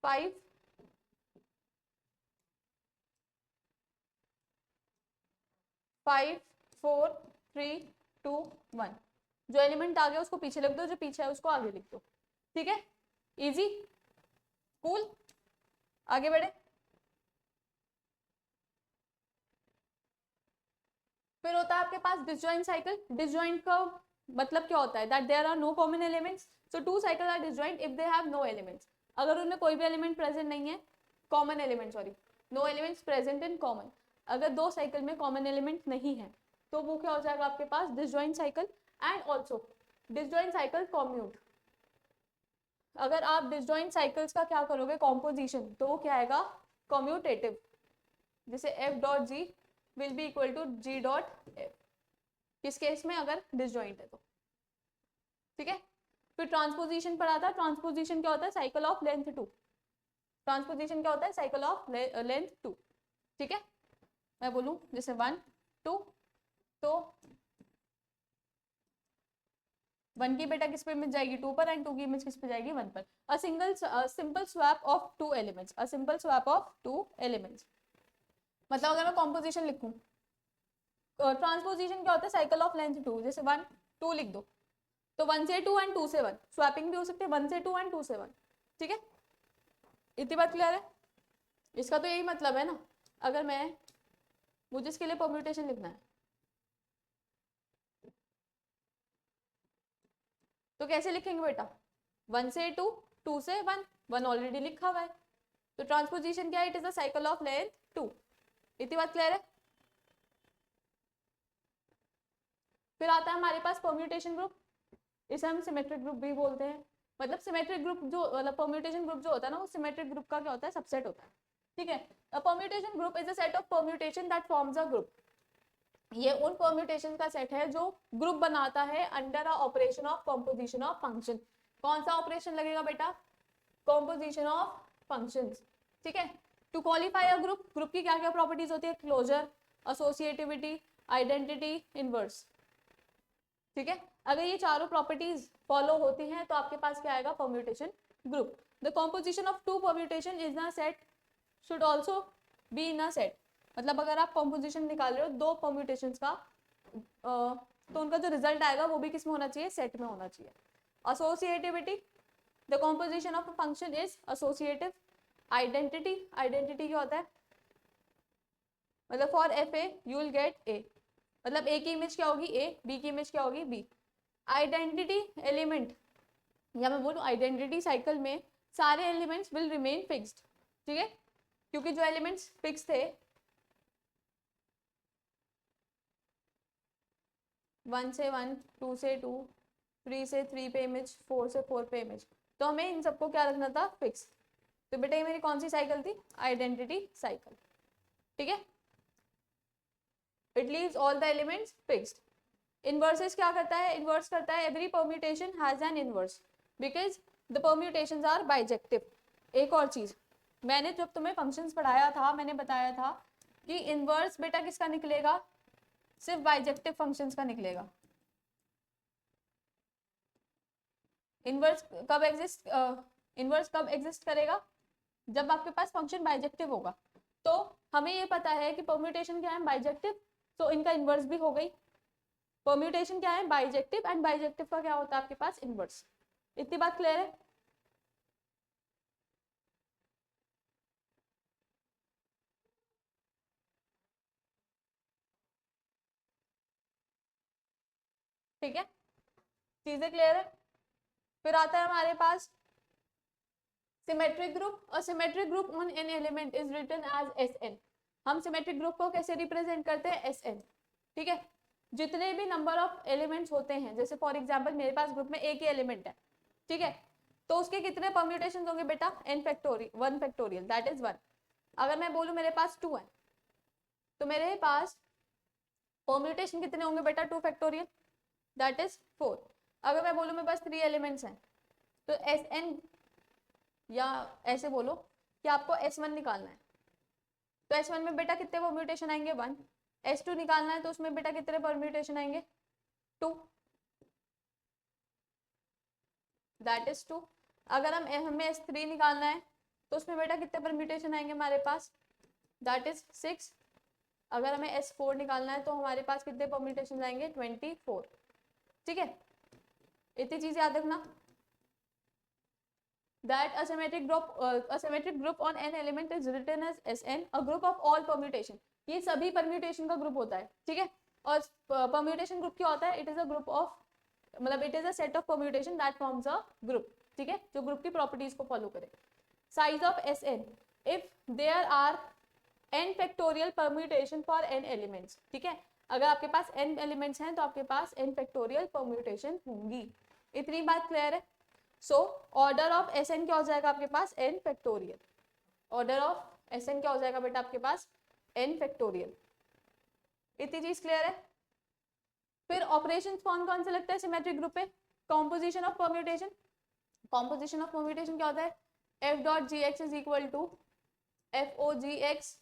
Five, five, four, three, two, one. जो एलिमेंट आ गया उसको पीछे लिख दो, जो पीछे है उसको आगे लिख दो। ठीक है, इजी, कूल। आगे बढ़े। फिर होता है आपके पास डिसजॉइंट साइकिल। डिसजॉइंट का मतलब क्या होता है? That there are no common elements. So two cycle are disjoint if they have no elements. अगर उनमें कोई भी एलिमेंट प्रेजेंट नहीं है, common element, sorry, no elements present in common. अगर दो साइकिल में कॉमन एलिमेंट नहीं है तो वो क्या हो जाएगा आपके पास? Disjoint cycle. And also disjoint cycle commute. अगर आप डिसजॉइंट साइकिल्स का क्या करोगे? कॉम्पोजिशन, तो वो क्या आएगा? कॉम्यूटेटिव। जैसे F dot G will be equal to G dot F, किस केस में? अगर डिसजॉइंट है तो। ठीक है, फिर ट्रांसपोजिशन पढ़ा था। ट्रांसपोजिशन क्या होता है? Cycle of length two. Transposition क्या होता है? Cycle of length two. ठीक है, मैं बोलूं जैसे वन, 2, तो 1 की बेटा किस पे इमेज जाएगी 2 पर, एंड 2 की इमेज किस पे जाएगी 1 पर। A simple swap of 2 elements, a simple swap of 2 elements. मतलब अगर मैं कॉम्पोजिशन लिखूं, ट्रांसपोजिशन क्या होता है, साइकिल ऑफ लेंथ 2, जैसे 1 2 लिख दो, तो 1 से 2 एंड 2 से 1, स्वैपिंग भी हो सकती है 1 से 2 एंड 2 से 1, ठीक है, इतनी बात क्लियर है। इसका तो यही मतलब है ना, अगर मैं, मुझे इसके लिए परम्यूटेशन लिखना है तो कैसे लिखेंगे बेटा, 1 से 2, 2 से 1, 1 ऑलरेडी लिखा हुआ है, तो ट्रांसपोजिशन क्या है, it is a cycle of length 2, इतनी बात क्लियर है। फिर आता है हमारे पास परम्यूटेशन ग्रुप, इसे हम सिमेट्रिक ग्रुप भी बोलते हैं। मतलब सिमेट्रिक ग्रुप जो, मतलब परम्यूटेशन ग्रुप जो होता है ना, वो सिमेट्रिक ग्रुप का क्या होता है, सबसेट होता है, ठीक है। A permutation group is a set of permutation that forms a group, ये उन परम्यूटेशन का सेट है जो ग्रुप बनाता है under a operation of composition of function. कौन सा ऑपरेशन लगेगा बेटा, कॉम्पोजिशन ऑफ फंक्शंस, ठीक है। To qualify a group, group की क्या क्या प्रॉपर्टीज होती है, क्लोजर, एसोसिएटिविटी, आइडेंटिटी, इनवर्स, ठीक है। अगर ये चारों प्रॉपर्टीज फॉलो होती हैं तो आपके पास क्या आएगा, permutation group. The composition of 2 permutation is ना set should also be in a set, मतलब अगर आप कॉम्पोजिशन निकाल रहे हो 2 परम्यूटेशंस का, तो उनका जो रिजल्ट आएगा वो भी किस में होना चाहिए, सेट में होना चाहिए। Associativity, the composition of a function is associative. Identity, identity क्या होता है, मतलब for F A you will get ए, मतलब ए की इमेज क्या होगी ए, बी की इमेज क्या होगी बी। आइडेंटिटी एलिमेंट, या मैं बोलूँ आइडेंटिटी साइकिल में सारे एलिमेंट्स विल रिमेन फिक्स्ड, ठीक है, क्योंकि जो एलिमेंट्स फिक्स थे 1 से 1, 2 से 2, 3 से 3 पे इमेज, 4 से 4 पे इमेज, तो हमें इन सबको क्या रखना था, फिक्स। तो बेटा ये मेरी कौन सी साइकिल थी, आइडेंटिटी साइकिल, ठीक है। It leaves all the elements fixed. Inverses क्या करता है, इनवर्स करता है every permutation has an inverse because the permutations are bijective. एक और चीज, मैंने जब तुम्हें फंक्शंस पढ़ाया था मैंने बताया था कि इनवर्स बेटा किसका निकलेगा, सिर्फ बाइजेक्टिव फंक्शंस का निकलेगा। इनवर्स कब एग्जिस्ट, इनवर्स कब एग्जिस्ट करेगा, जब आपके पास फंक्शन बाइजेक्टिव होगा। तो हमें ये पता है कि परम्यूटेशन क्या है, बाइजेक्टिव, तो इनका इनवर्स भी हो गई। परम्यूटेशन क्या है, बाइजेक्टिव, एंड बाइजेक्टिव का क्या होता है आपके पास, इनवर्स। इतनी बात क्लियर है। ठीक है, चीजें क्लियर है। फिर आता है हमारे पास symmetric group. A symmetric group on N element is written as S N. हम सिमेट्रिक ग्रुप को कैसे रिप्रेजेंट करते हैं, एस एन, ठीक है। जितने भी नंबर ऑफ एलिमेंट्स होते हैं, जैसे फॉर एग्जांपल मेरे पास ग्रुप में एक ही एलिमेंट है, ठीक है, तो उसके कितने परम्यूटेशंस होंगे बेटा, n factorial 1 factorial, that is 1। अगर मैं बोलूं मेरे पास 2 है तो मेरे पास परम्यूटेशन कितने होंगे बेटा, 2 फैक्टोरियल, दैट इज 4। अगर मैं बोलूं मेरे पास 3 एलिमेंट्स हैं तो एस एन, या ऐसे बोलो कि आपको S1 निकालना है, तो S1 में बेटा कितने परम्यूटेशन आएंगे, 1। S2 निकालना है तो उसमें बेटा कितने परम्यूटेशन आएंगे, 2, दैट इज 2। अगर हमें S3 निकालना है तो उसमें बेटा कितने परम्यूटेशन आएंगे हमारे पास, दैट इज 6। अगर हमें S4 निकालना है तो हमारे पास कितने परम्यूटेशन आएंगे, 24, ठीक है। इतनी चीज याद रखना, that a symmetric group on n element is written as Sn, a group of all permutation। ये सभी परम्यूटेशन का ग्रुप होता है, ठीक है। और परम्यूटेशन ग्रुप क्या होता है, it is a group of, मतलब it is a set of permutation that forms a group, ठीक है, जो ग्रुप की प्रॉपर्टीज को फॉलो करे। Size of Sn, if there are n factorial permutation for n elements, ठीक है। अगर आपके पास n एलिमेंट्स हैं तो आपके पास n फैक्टोरियल परम्यूटेशन होंगी। इतनी बात क्लियर है। So order of S N क्या हो जाएगा आपके पास, n factorial. Order of S N क्या हो जाएगा बेटा आपके पास, n फैक्टोरियल। इतनी चीज क्लियर है। फिर ऑपरेशंस कौन कौन से लगता है सिमेट्रिक ग्रुप पे, composition of permutation. Composition of permutation क्या होता है, F dot G X is equal to F O G X,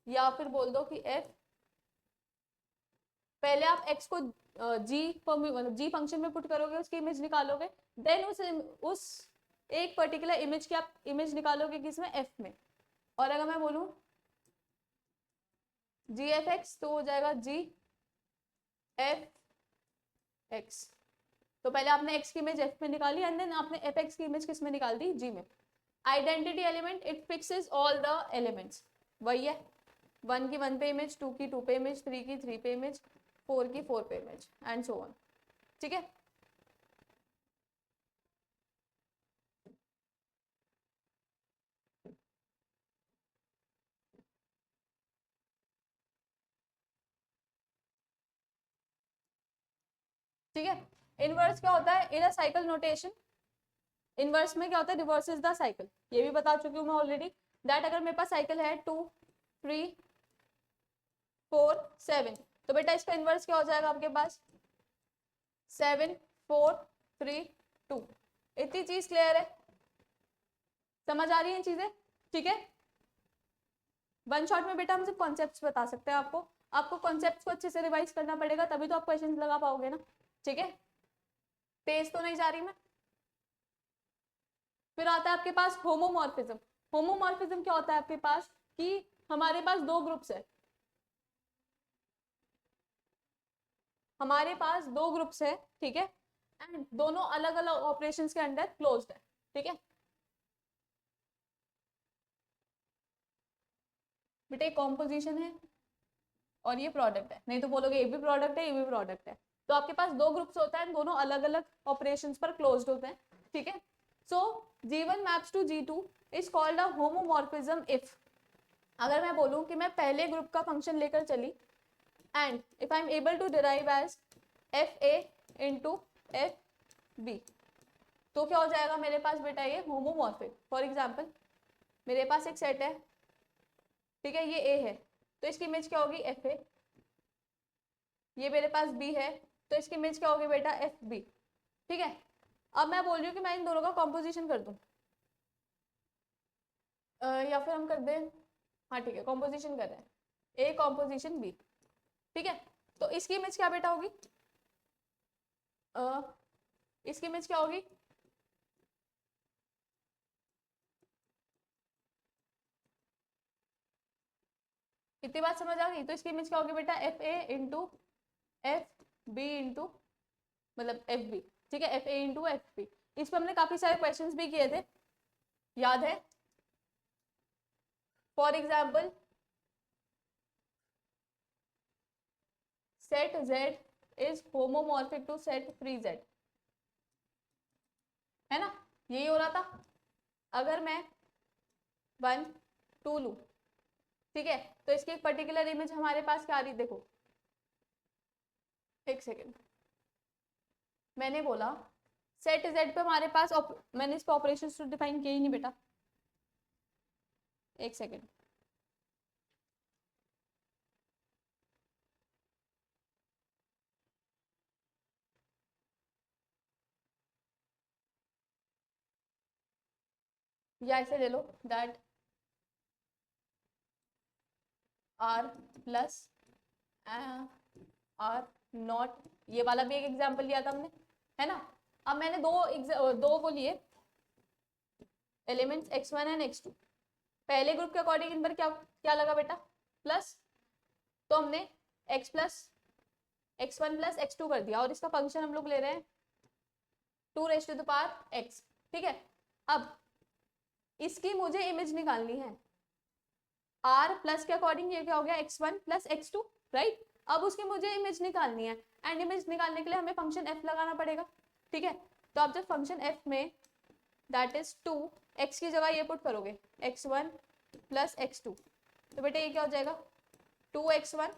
या फिर बोल दो कि एफ पहले आप x को g मतलब g फंक्शन में पुट करोगे, उसकी इमेज निकालोगे, देन उस एक पर्टिकुलर इमेज की आप इमेज निकालोगे किसमें, f में। और अगर मैं बोलूं जी एफ एक्स तो हो जाएगा जी एफ एक्स। तो पहले आपने x की इमेज f में निकाली एंड देन आपने एफ एक्स की इमेज किस में निकाल दी, g में। Identity element, it fixes all the elements, वही है 1 की 1 पे इमेज, 2 की 2 पे इमेज, 3 की 3 पे इमेज, 4 की 4 पे इमेज एंड सो ऑन। ठीक है, ठीक है। इनवर्स क्या होता है इन अ साइकिल नोटेशन, इनवर्स में क्या होता है, रिवर्सेस द साइकिल, ये भी बता चुकी हूँ मैं ऑलरेडी। दैट अगर मेरे पास साइकिल है 2 3 4 7, तो बेटा इसका इनवर्स क्या हो जाएगा आपके पास 7 4 3 2। इतनी चीज क्लियर है, समझ आ रही है चीजें, ठीक है। वन शॉट में बेटा हम सिर्फ कॉन्सेप्ट्स बता सकते हैं आपको, आपको कॉन्सेप्ट्स को अच्छे से रिवाइज करना पड़ेगा, तभी तो आप क्वेश्चंस लगा पाओगे ना, ठीक है। तेज तो नहीं जा रही मैं। फिर आता है आपके पास होमोमॉर्फिज्म। होमोमॉर्फिज्म क्या होता है आपके पास कि हमारे पास दो ग्रुप्स है, हमारे पास दो ग्रुप्स है, ठीक है, एंड दोनों अलग अलग ऑपरेशंस के अंडर क्लोज्ड है, ठीक है। बेटा कॉम्पोजिशन है और ये प्रोडक्ट है, नहीं तो बोलोगे ये भी प्रोडक्ट है ये भी प्रोडक्ट है। तो आपके पास दो ग्रुप्स होता है, दोनों अलग अलग ऑपरेशंस पर क्लोज्ड होते हैं, ठीक है। So G1 maps to G2 is called a homomorphism if, अगर मैं बोलूं कि मैं पहले ग्रुप का फंक्शन लेकर चली and if I am able to derive as F A into F B, तो क्या हो जाएगा मेरे पास बेटा ये होमोमॉर्फिक। फॉर एग्जाम्पल मेरे पास एक सेट है, ठीक है, ये ए है तो इसकी इमेज क्या होगी एफ ए, ये मेरे पास बी है तो इसकी इमेज क्या होगी बेटा एफ बी, ठीक है। अब मैं बोल रही हूँ कि मैं इन दोनों का कॉम्पोजिशन कर दूं, या फिर हम कर दें, हाँ ठीक है कॉम्पोजिशन कर रहे हैं, ए कॉम्पोजिशन बी, ठीक है। तो इसकी इमेज क्या बेटा होगी, इसकी इमेज क्या होगी, इतनी बात समझ आ गई। तो इसकी इमेज क्या होगी बेटा F A into F B into मतलब एफ बी, ठीक है, F A into F B. इस पर हमने काफी सारे क्वेश्चंस भी किए थे, याद है। For example set z is homomorphic to set three z, है ना, यही हो रहा था। अगर मैं 1 2 लू, ठीक है, तो इसकी एक पर्टिकुलर इमेज हमारे पास क्या आ रही, देखो एक सेकेंड, मैंने बोला सेट z पे हमारे पास मैंने इस पे ऑपरेशन तो डिफाइन किया ही नहीं बेटा, एक सेकेंड, या ऐसे ले लो that R plus R not, ये वाला भी एक एग्जाम्पल लिया था हमने, है ना। अब मैंने दो वो लिए एलिमेंट्स x1 एंड x2, पहले ग्रुप के अकॉर्डिंग इन पर क्या क्या लगा बेटा प्लस, तो हमने x plus x1 plus x2 कर दिया और इसका फंक्शन हम लोग ले रहे हैं 2 raise to the power x, ठीक है। अब इसकी मुझे इमेज निकालनी है r प्लस के अकॉर्डिंग, ये क्या हो गया x1 प्लस x2, राइट। अब उसकी मुझे इमेज निकालनी है एंड इमेज निकालने के लिए हमें फंक्शन f लगाना पड़ेगा, ठीक है। तो आप जब फंक्शन f में दैट इज 2 x की जगह ये पुट करोगे x1 प्लस x2, तो बेटा ये क्या हो जाएगा 2x1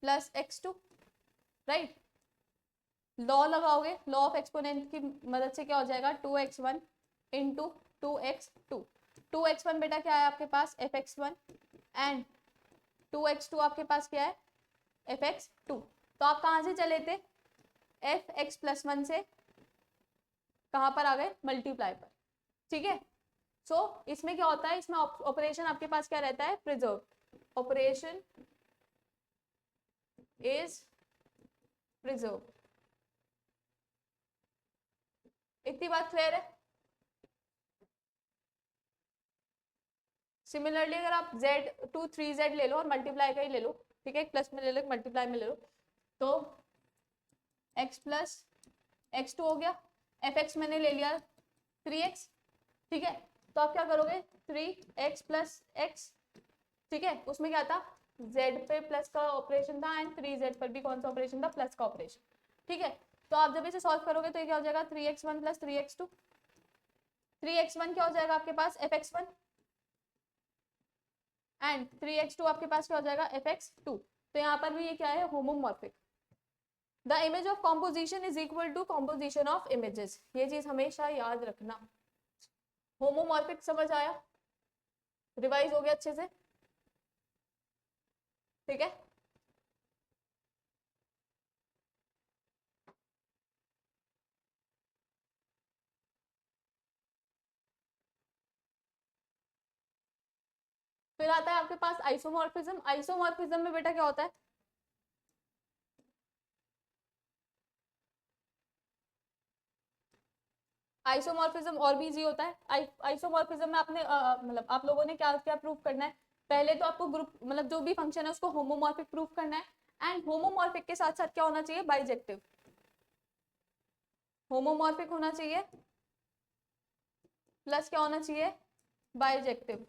plus x2, right. Law लगाओगे, लॉ ऑफ एक्सपोनेंट की मदद से क्या हो जाएगा 2x1 इंटू 2x2, 2x1 बेटा क्या है आपके पास fx1 एंड 2x2 आपके पास क्या है fx2। तो आप कहाँ से चले थे fx प्लस 1 से कहाँ पर आ गए मल्टीप्लाई पर, ठीक है। सो इसमें क्या होता है, इसमें ऑपरेशन आपके पास क्या रहता है प्रिजर्व, ऑपरेशन इज प्रिजर्व। इतनी बात क्लियर है? सिमिलरली अगर आप z टू 3z ले लो और मल्टीप्लाई का ही ले लो, ठीक है, एक प्लस में ले लो एक मल्टीप्लाई में ले लो, तो x प्लस x2 हो गया, fx मैंने ले लिया 3x, ठीक है, तो आप क्या करोगे 3x प्लस x, ठीक है, उसमें क्या था z पे प्लस का ऑपरेशन था एंड 3z पर भी कौन सा ऑपरेशन था, प्लस का ऑपरेशन, ठीक है। तो आप जब इसे सॉल्व करोगे तो ये क्या हो जाएगा 3x1 प्लस 3x2, 3x1 क्या हो जाएगा आपके पास fx1 एंड 3x2 आपके पास क्या हो जाएगा fx2। तो यहाँ पर भी ये क्या है homomorphic. The image of composition is equal to composition of images, ये चीज हमेशा याद रखना। होमोमॉर्फिक समझ आया, रिवाइज हो गया अच्छे से, ठीक है। फिर आता है आपके पास आइसोमॉर्फिज्म। आइसोमॉर्फिज्म में बेटा क्या होता है, आइसोमॉर्फिज्म और भी इजी होता है। आइसोमॉर्फिज्म में आपने मतलब आप लोगों ने क्या क्या प्रूफ करना है, पहले तो आपको ग्रुप मतलब जो भी फंक्शन है उसको होमोमॉर्फिक प्रूफ करना है एंड होमोमॉर्फिक के साथ साथ क्या होना चाहिए बाइजेक्टिव, होमोमॉर्फिक होना चाहिए प्लस क्या होना चाहिए बाइजेक्टिव,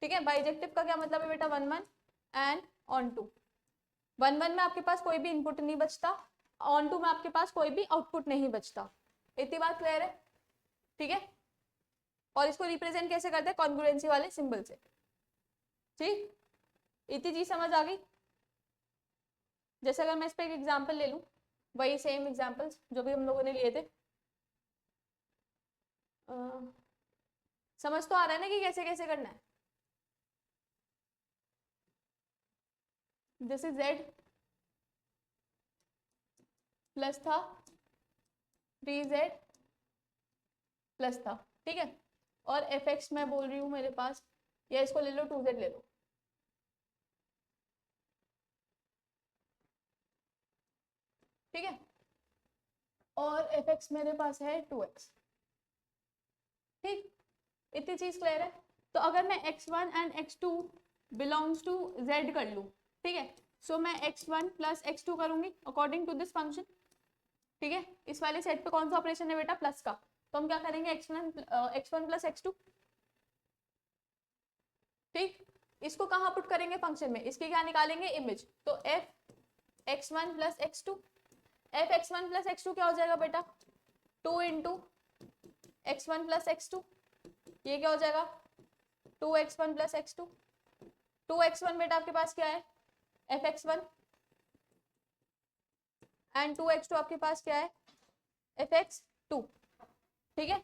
ठीक है। बाइजेक्टिव का क्या मतलब है बेटा 1 1 एंड ऑन टू। 1 1 में आपके पास कोई भी इनपुट नहीं बचता, ऑन टू में आपके पास कोई भी आउटपुट नहीं बचता। इतनी बात क्लियर है, ठीक है। और इसको रिप्रेजेंट कैसे करते हैं कॉन्ग्रुएंसी वाले सिंबल से, ठीक। इतनी चीज समझ आ गई। जैसे अगर मैं इस पे एक एग्जांपल ले लूं, वही सेम एग्जांपल्स जो भी हम लोगों ने लिए थे, समझ तो आ रहा है ना कि कैसे कैसे करना है। दिस इज z प्लस था 3z प्लस था, ठीक है, और fx मैं बोल रही हूँ मेरे पास, या इसको ले लो 2z ले लो, ठीक है, और fx मेरे पास है 2x, ठीक। इतनी चीज क्लियर है। तो अगर मैं x1 and x2 belongs to z कर लूँ, ठीक है, सो मैं x1 प्लस x2 करूंगी अकॉर्डिंग टू दिस फंक्शन, ठीक है। इस वाले सेट पे कौन सा ऑपरेशन है बेटा प्लस का, तो हम क्या करेंगे x1 प्लस x2, ठीक। इसको कहाँ पुट करेंगे फंक्शन में, इसकी क्या निकालेंगे इमेज, तो f x1 plus x2, f x1 plus x2 क्या हो जाएगा बेटा 2 इंटू x1 प्लस x2, ये क्या हो जाएगा 2x1 प्लस x2, 2x1 बेटा आपके पास क्या है fx1 एंड 2x2 आपके पास क्या है fx2, ठीक है।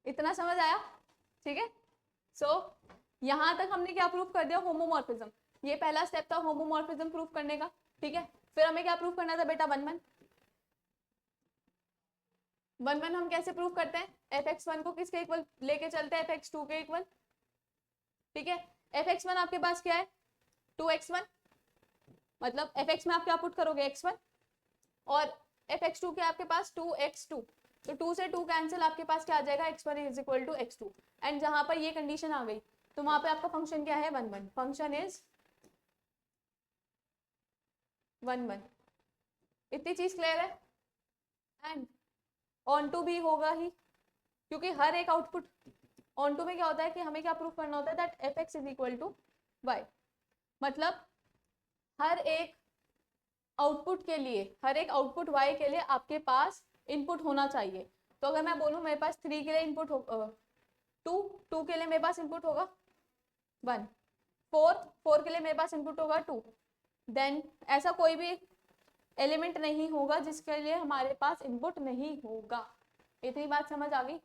इतना समझ आया, ठीक है। सो यहां तक हमने क्या प्रूफ कर दिया होमोमॉर्फिज्म, ये पहला स्टेप था होमोमॉर्फिज्म प्रूफ करने का, ठीक है। फिर हमें क्या प्रूफ करना था बेटा 1 1, 1 1 हम कैसे प्रूफ करते हैं fx1 को किसके इक्वल लेके चलते हैं fx2 के इक्वल, ठीक है। fx1 आपके पास क्या है 2x1, मतलब fx में आप क्या पुट करोगे x1 और fx2 के आपके पास 2x2, तो 2 से 2 कैंसिल, आपके पास क्या आ जाएगा x1 is equal to x2 and जहां पर ये कंडीशन आ गई तो वहां पे आपका फंक्शन क्या है 1 1, फंक्शन इज 1 1। इतनी चीज क्लियर है एंड ऑन टू भी होगा ही, क्योंकि हर एक आउटपुट ऑन टू में क्या होता है कि हमें क्या प्रूफ करना होता है that fx is equal to y, मतलब हर एक आउटपुट के लिए, हर एक आउटपुट y के लिए आपके पास इनपुट होना चाहिए। तो अगर मैं बोलूं मेरे पास 3 के लिए इनपुट हो 2 के लिए मेरे पास इनपुट होगा 1, 4, 4 के लिए मेरे पास इनपुट होगा 2। देन ऐसा कोई भी एलिमेंट नहीं होगा जिसके लिए हमारे पास इनपुट नहीं होगा। इतनी बात समझ आ गई?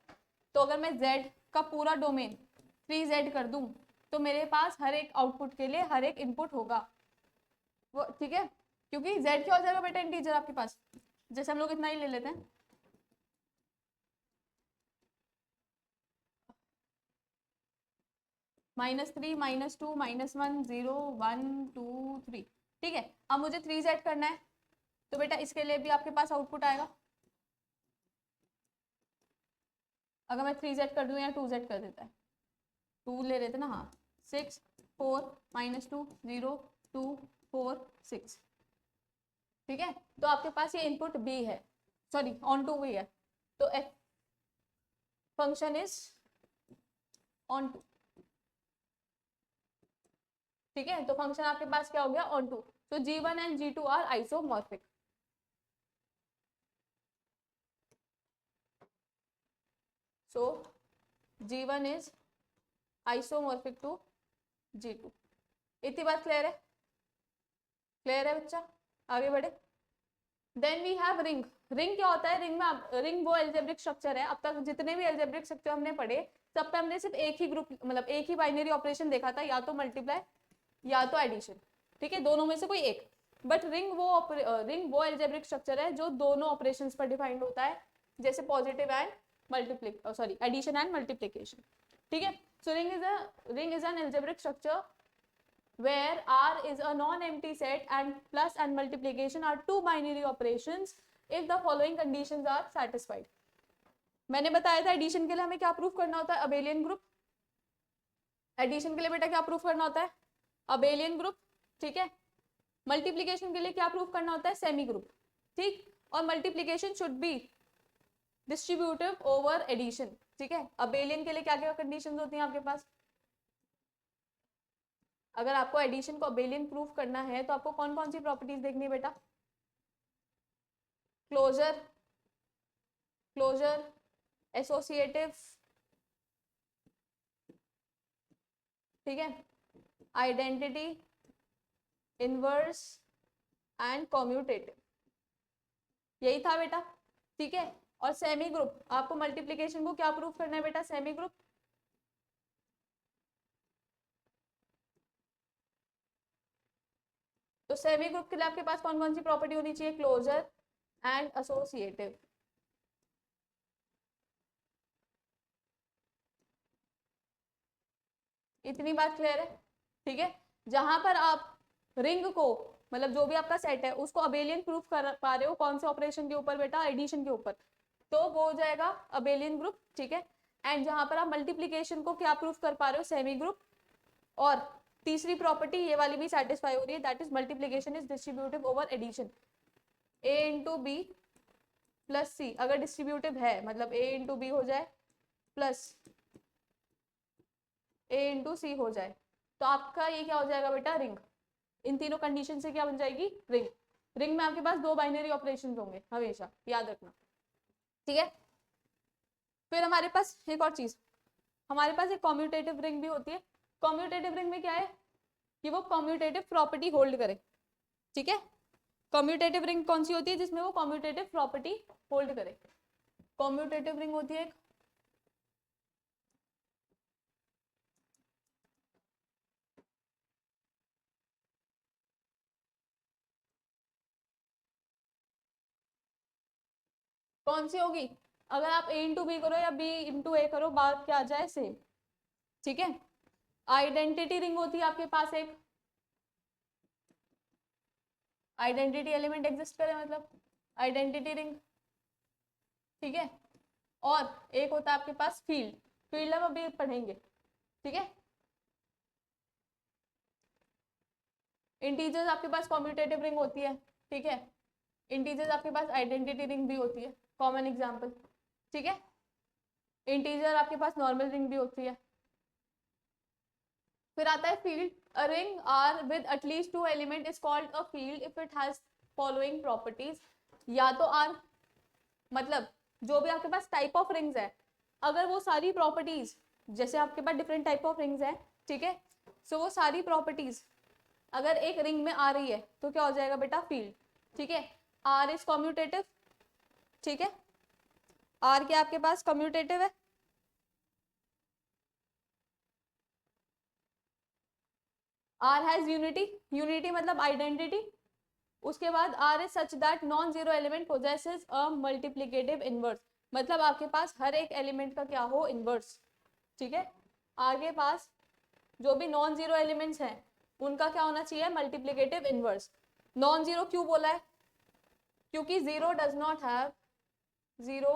तो अगर मैं z का पूरा डोमेन 3z कर दूं तो मेरे पास हर एक आउटपुट के लिए हर एक इनपुट होगा वो, ठीक है, क्योंकि z क्या हो जाएगा बेटा, इंटीजर आपके पास, जैसे हम लोग इतना ही ले लेते हैं, -3, -2, -1, 0, 1, 2, 3, ठीक है। अब मुझे 3z करना है तो बेटा इसके लिए भी आपके पास आउटपुट आएगा। अगर मैं 3z कर दूं या 2z कर देता है, 2 ले लेते ना, हाँ, 6, 4, -2, 0, 2, 4, 6, ठीक है। तो आपके पास ये इनपुट b है, सॉरी ऑन टू भी है, तो f function is onto, ठीक है। तो फंक्शन आपके पास क्या हो गया, ऑन टू। तो g1 and g2 are isomorphic. So G1 is isomorphic to G2। इतनी बात क्लियर है? क्लियर है बच्चा? आगे बढ़े। Then we have ring. Ring क्या होता है? रिंग में, रिंग वो एल्जेब्रिक स्ट्रक्चर है, अब तक जितने भी एल्जेब्रिक स्ट्रक्चर हमने पढ़े सब पे हमने सिर्फ एक ही ग्रुप, मतलब एक ही बाइनरी ऑपरेशन देखा था, या तो मल्टीप्लाई या तो एडिशन, ठीक है, दोनों में से कोई एक। बट रिंग वो एल्जेब्रिक स्ट्रक्चर है जो दोनों ऑपरेशंस पर डिफाइंड होता है, जैसे positive and addition and multiplication, ठीक है। सो ring is an algebraic structure where R is a non-empty set and plus and multiplication are two binary operations if the following conditions are satisfied। मैंने बताया था addition के लिए हमें क्या proof करना होता है, अबेलियन ग्रुप। एडिशन के लिए बेटा क्या प्रूफ करना होता है, अबेलियन ग्रुप, ठीक है। मल्टीप्लिकेशन के लिए क्या प्रूफ करना होता है, सेमी ग्रुप, ठीक। और multiplication should be distributive over addition, ठीक है। अबेलियन के लिए क्या क्या कंडीशंस होती हैं आपके पास? अगर आपको एडिशन को अबेलियन प्रूफ करना है तो आपको कौन कौन सी प्रॉपर्टीज देखनी है बेटा? क्लोजर, क्लोजर, एसोसिएटिव, ठीक है, आइडेंटिटी, इनवर्स एंड कॉम्यूटेटिव, यही था बेटा, ठीक है। और सेमी ग्रुप, आपको मल्टीप्लिकेशन को क्या प्रूफ करना है बेटा, सेमी ग्रुप। तो सेमी ग्रुप के लिए आपके पास कौन कौन सी प्रॉपर्टी होनी चाहिए, क्लोजर एंड एसोसिएटिव। इतनी बात क्लियर है, ठीक है। जहां पर आप रिंग को, मतलब जो भी आपका सेट है उसको अबेलियन प्रूफ कर पा रहे हो, कौन से ऑपरेशन के ऊपर बेटा, एडिशन के ऊपर, तो वो हो जाएगा अबेलियन ग्रुप, ठीक है। एंड जहां पर आप मल्टीप्लिकेशन को क्या प्रूफ कर पा रहे हो, सेमी ग्रुप। और तीसरी प्रॉपर्टी ये वाली भी सेटिस्फाई हो रही है, that is multiplication is distributive over addition. a into B plus C अगर डिस्ट्रीब्यूटिव है, मतलब a इंटू बी हो जाए प्लस a इंटू सी हो जाए, तो आपका ये क्या हो जाएगा बेटा, रिंग। इन तीनों कंडीशन से क्या बन जाएगी, रिंग। रिंग में आपके पास दो बाइनरी ऑपरेशंस होंगे हमेशा, याद रखना, ठीक है। फिर हमारे पास एक और चीज, हमारे पास एक कॉम्यूटेटिव रिंग भी होती है। कॉम्यूटेटिव रिंग में क्या है कि वो कॉम्यूटेटिव प्रॉपर्टी होल्ड करे, ठीक है। कॉम्यूटेटिव रिंग कौन सी होती है, जिसमें वो कॉम्यूटेटिव प्रॉपर्टी होल्ड करे। कॉम्यूटेटिव रिंग होती है कौन सी होगी, अगर आप a इंटू बी करो या b इंटू ए करो, बात क्या आ जाए, सेम, ठीक है। आइडेंटिटी रिंग होती है आपके पास एक, आइडेंटिटी एलिमेंट एग्जिस्ट करे मतलब आइडेंटिटी रिंग, ठीक है। और एक होता है आपके पास फील्ड, फील्ड हम अभी पढ़ेंगे, ठीक है। इंटीजर्स आपके पास कॉम्यूटेटिव रिंग होती है, ठीक है। इंटीजर्स आपके पास आइडेंटिटी रिंग भी होती है, कॉमन एग्जांपल, ठीक है। इंटीजर आपके पास नॉर्मल रिंग भी होती है। फिर आता है field. A ring R with at least two element is called a field if it has following properties. या तो आर, मतलब जो भी आपके पास टाइप ऑफ रिंग्स है, अगर वो सारी प्रॉपर्टीज, जैसे आपके पास डिफरेंट टाइप ऑफ रिंग्स है, ठीक है, सो वो सारी प्रॉपर्टीज अगर एक रिंग में आ रही है तो क्या हो जाएगा बेटा, फील्ड। ठीक है, आर इज कम्यूटेटिव। ठीक है, आर क्या आपके पास कम्यूटेटिव है। आर हैज यूनिटी, यूनिटी मतलब आइडेंटिटी। उसके बाद R is such that non zero element possesses a multiplicative inverse, मतलब आपके पास हर एक एलिमेंट का क्या हो, इनवर्स। ठीक है, आर के पास जो भी नॉन जीरो एलिमेंट्स हैं उनका क्या होना चाहिए, मल्टीप्लिकेटिव इनवर्स। नॉन जीरो क्यों बोला है, क्योंकि zero does not have, zero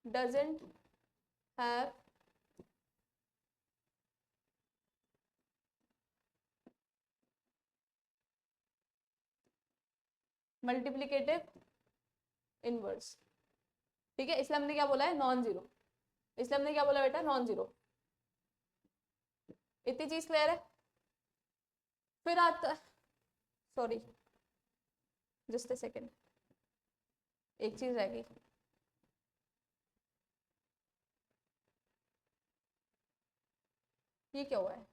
doesn't have multiplicative inverse. ठीक है, इसलिए हमने क्या बोला है, नॉन जीरो। इसलिए हमने क्या बोला बेटा, नॉन जीरो। इतनी चीज क्लियर है। फिर आता, सॉरी जस्ट ए सेकेंड, एक चीज रह गई। ये क्या हुआ है,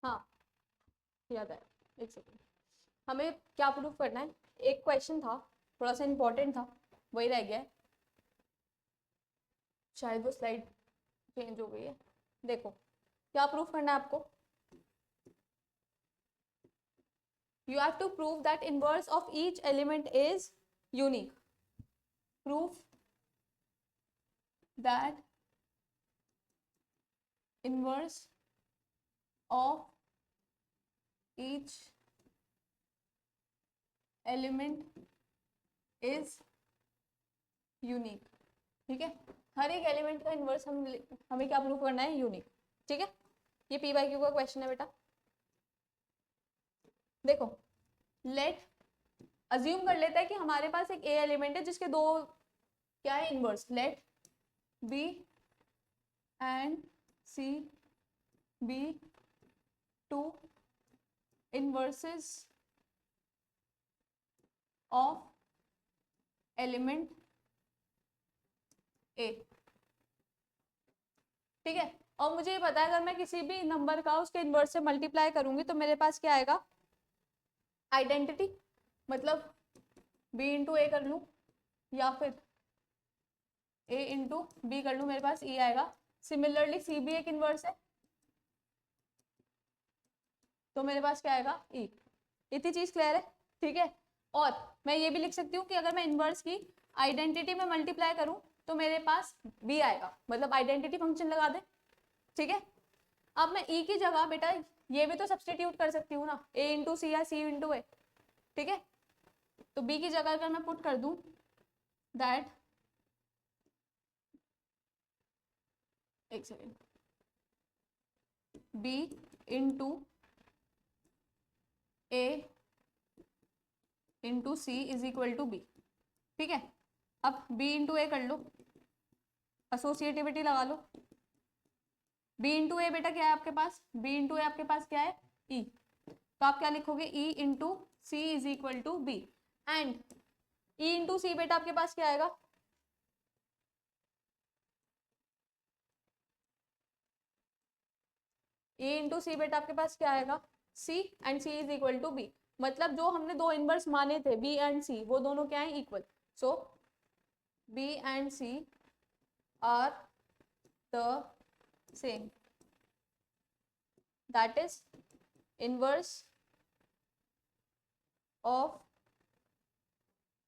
हाँ याद है, एक सेकेंड। हमें क्या प्रूव करना है, एक क्वेश्चन था थोड़ा सा इंपॉर्टेंट था, वही रह गया है। शायद वो स्लाइड चेंज हो गई है। देखो क्या प्रूफ करना है आपको, you have to prove that inverse of each element is unique. Prove that inverse of each element is unique. ठीक है, हर एक एलिमेंट का इनवर्स हमें क्या प्रूव करना है, यूनिक। ठीक है, ये पी बाई क्यू का क्वेश्चन है बेटा। देखो लेट अज्यूम कर लेता है कि हमारे पास एक ए एलिमेंट है जिसके दो क्या है, inverse. Let B and C be two inverses of element A. ठीक है, और मुझे ये पता है अगर मैं किसी भी नंबर का उसके इनवर्स से मल्टीप्लाई करूंगी तो मेरे पास क्या आएगा, आइडेंटिटी। मतलब बी इंटू ए कर लूं या फिर ए इंटू बी कर लूं, मेरे पास ई आएगा। सिमिलरली सी भी एक इनवर्स है तो मेरे पास क्या आएगा, ई। इतनी चीज क्लियर है। ठीक है, और मैं ये भी लिख सकती हूँ कि अगर मैं इनवर्स की आइडेंटिटी में मल्टीप्लाई करूं तो मेरे पास बी आएगा, मतलब आइडेंटिटी फंक्शन लगा दे। ठीक है, अब मैं ई की जगह बेटा ये भी तो सब्सटीट्यूट कर सकती हूँ ना, ए इंटू सी या सी इंटू ए। ठीक है, तो बी की जगह अगर मैं पुट कर दूं दैट, एक second, B into A into C is equal to B. ठीक है, अब बी इंटू ए कर लो, एसोसिएटिविटी लगा लो। बी इंटू ए बेटा क्या है आपके पास, बी इंटू ए आपके पास क्या है, ई। तो आप क्या लिखोगे, E into C is equal to B. And E into C बेटा आपके पास क्या आएगा, ए इंटू सी बेटा आपके पास क्या आएगा, C. And C is equal to B, मतलब जो हमने दो इनवर्स माने थे बी एंड सी वो दोनों क्या है, equal. So B and C are the same. That is inverse of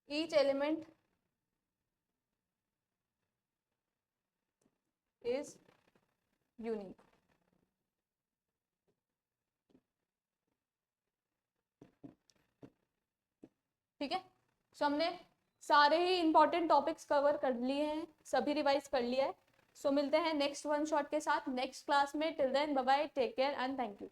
each element is unique. ठीक है, सो हमने सारे ही इंपॉर्टेंट टॉपिक्स कवर कर लिए हैं, सभी रिवाइज कर लिया है। सो मिलते हैं नेक्स्ट वन शॉट के साथ नेक्स्ट क्लास में। Till then bye bye, take care and thank you.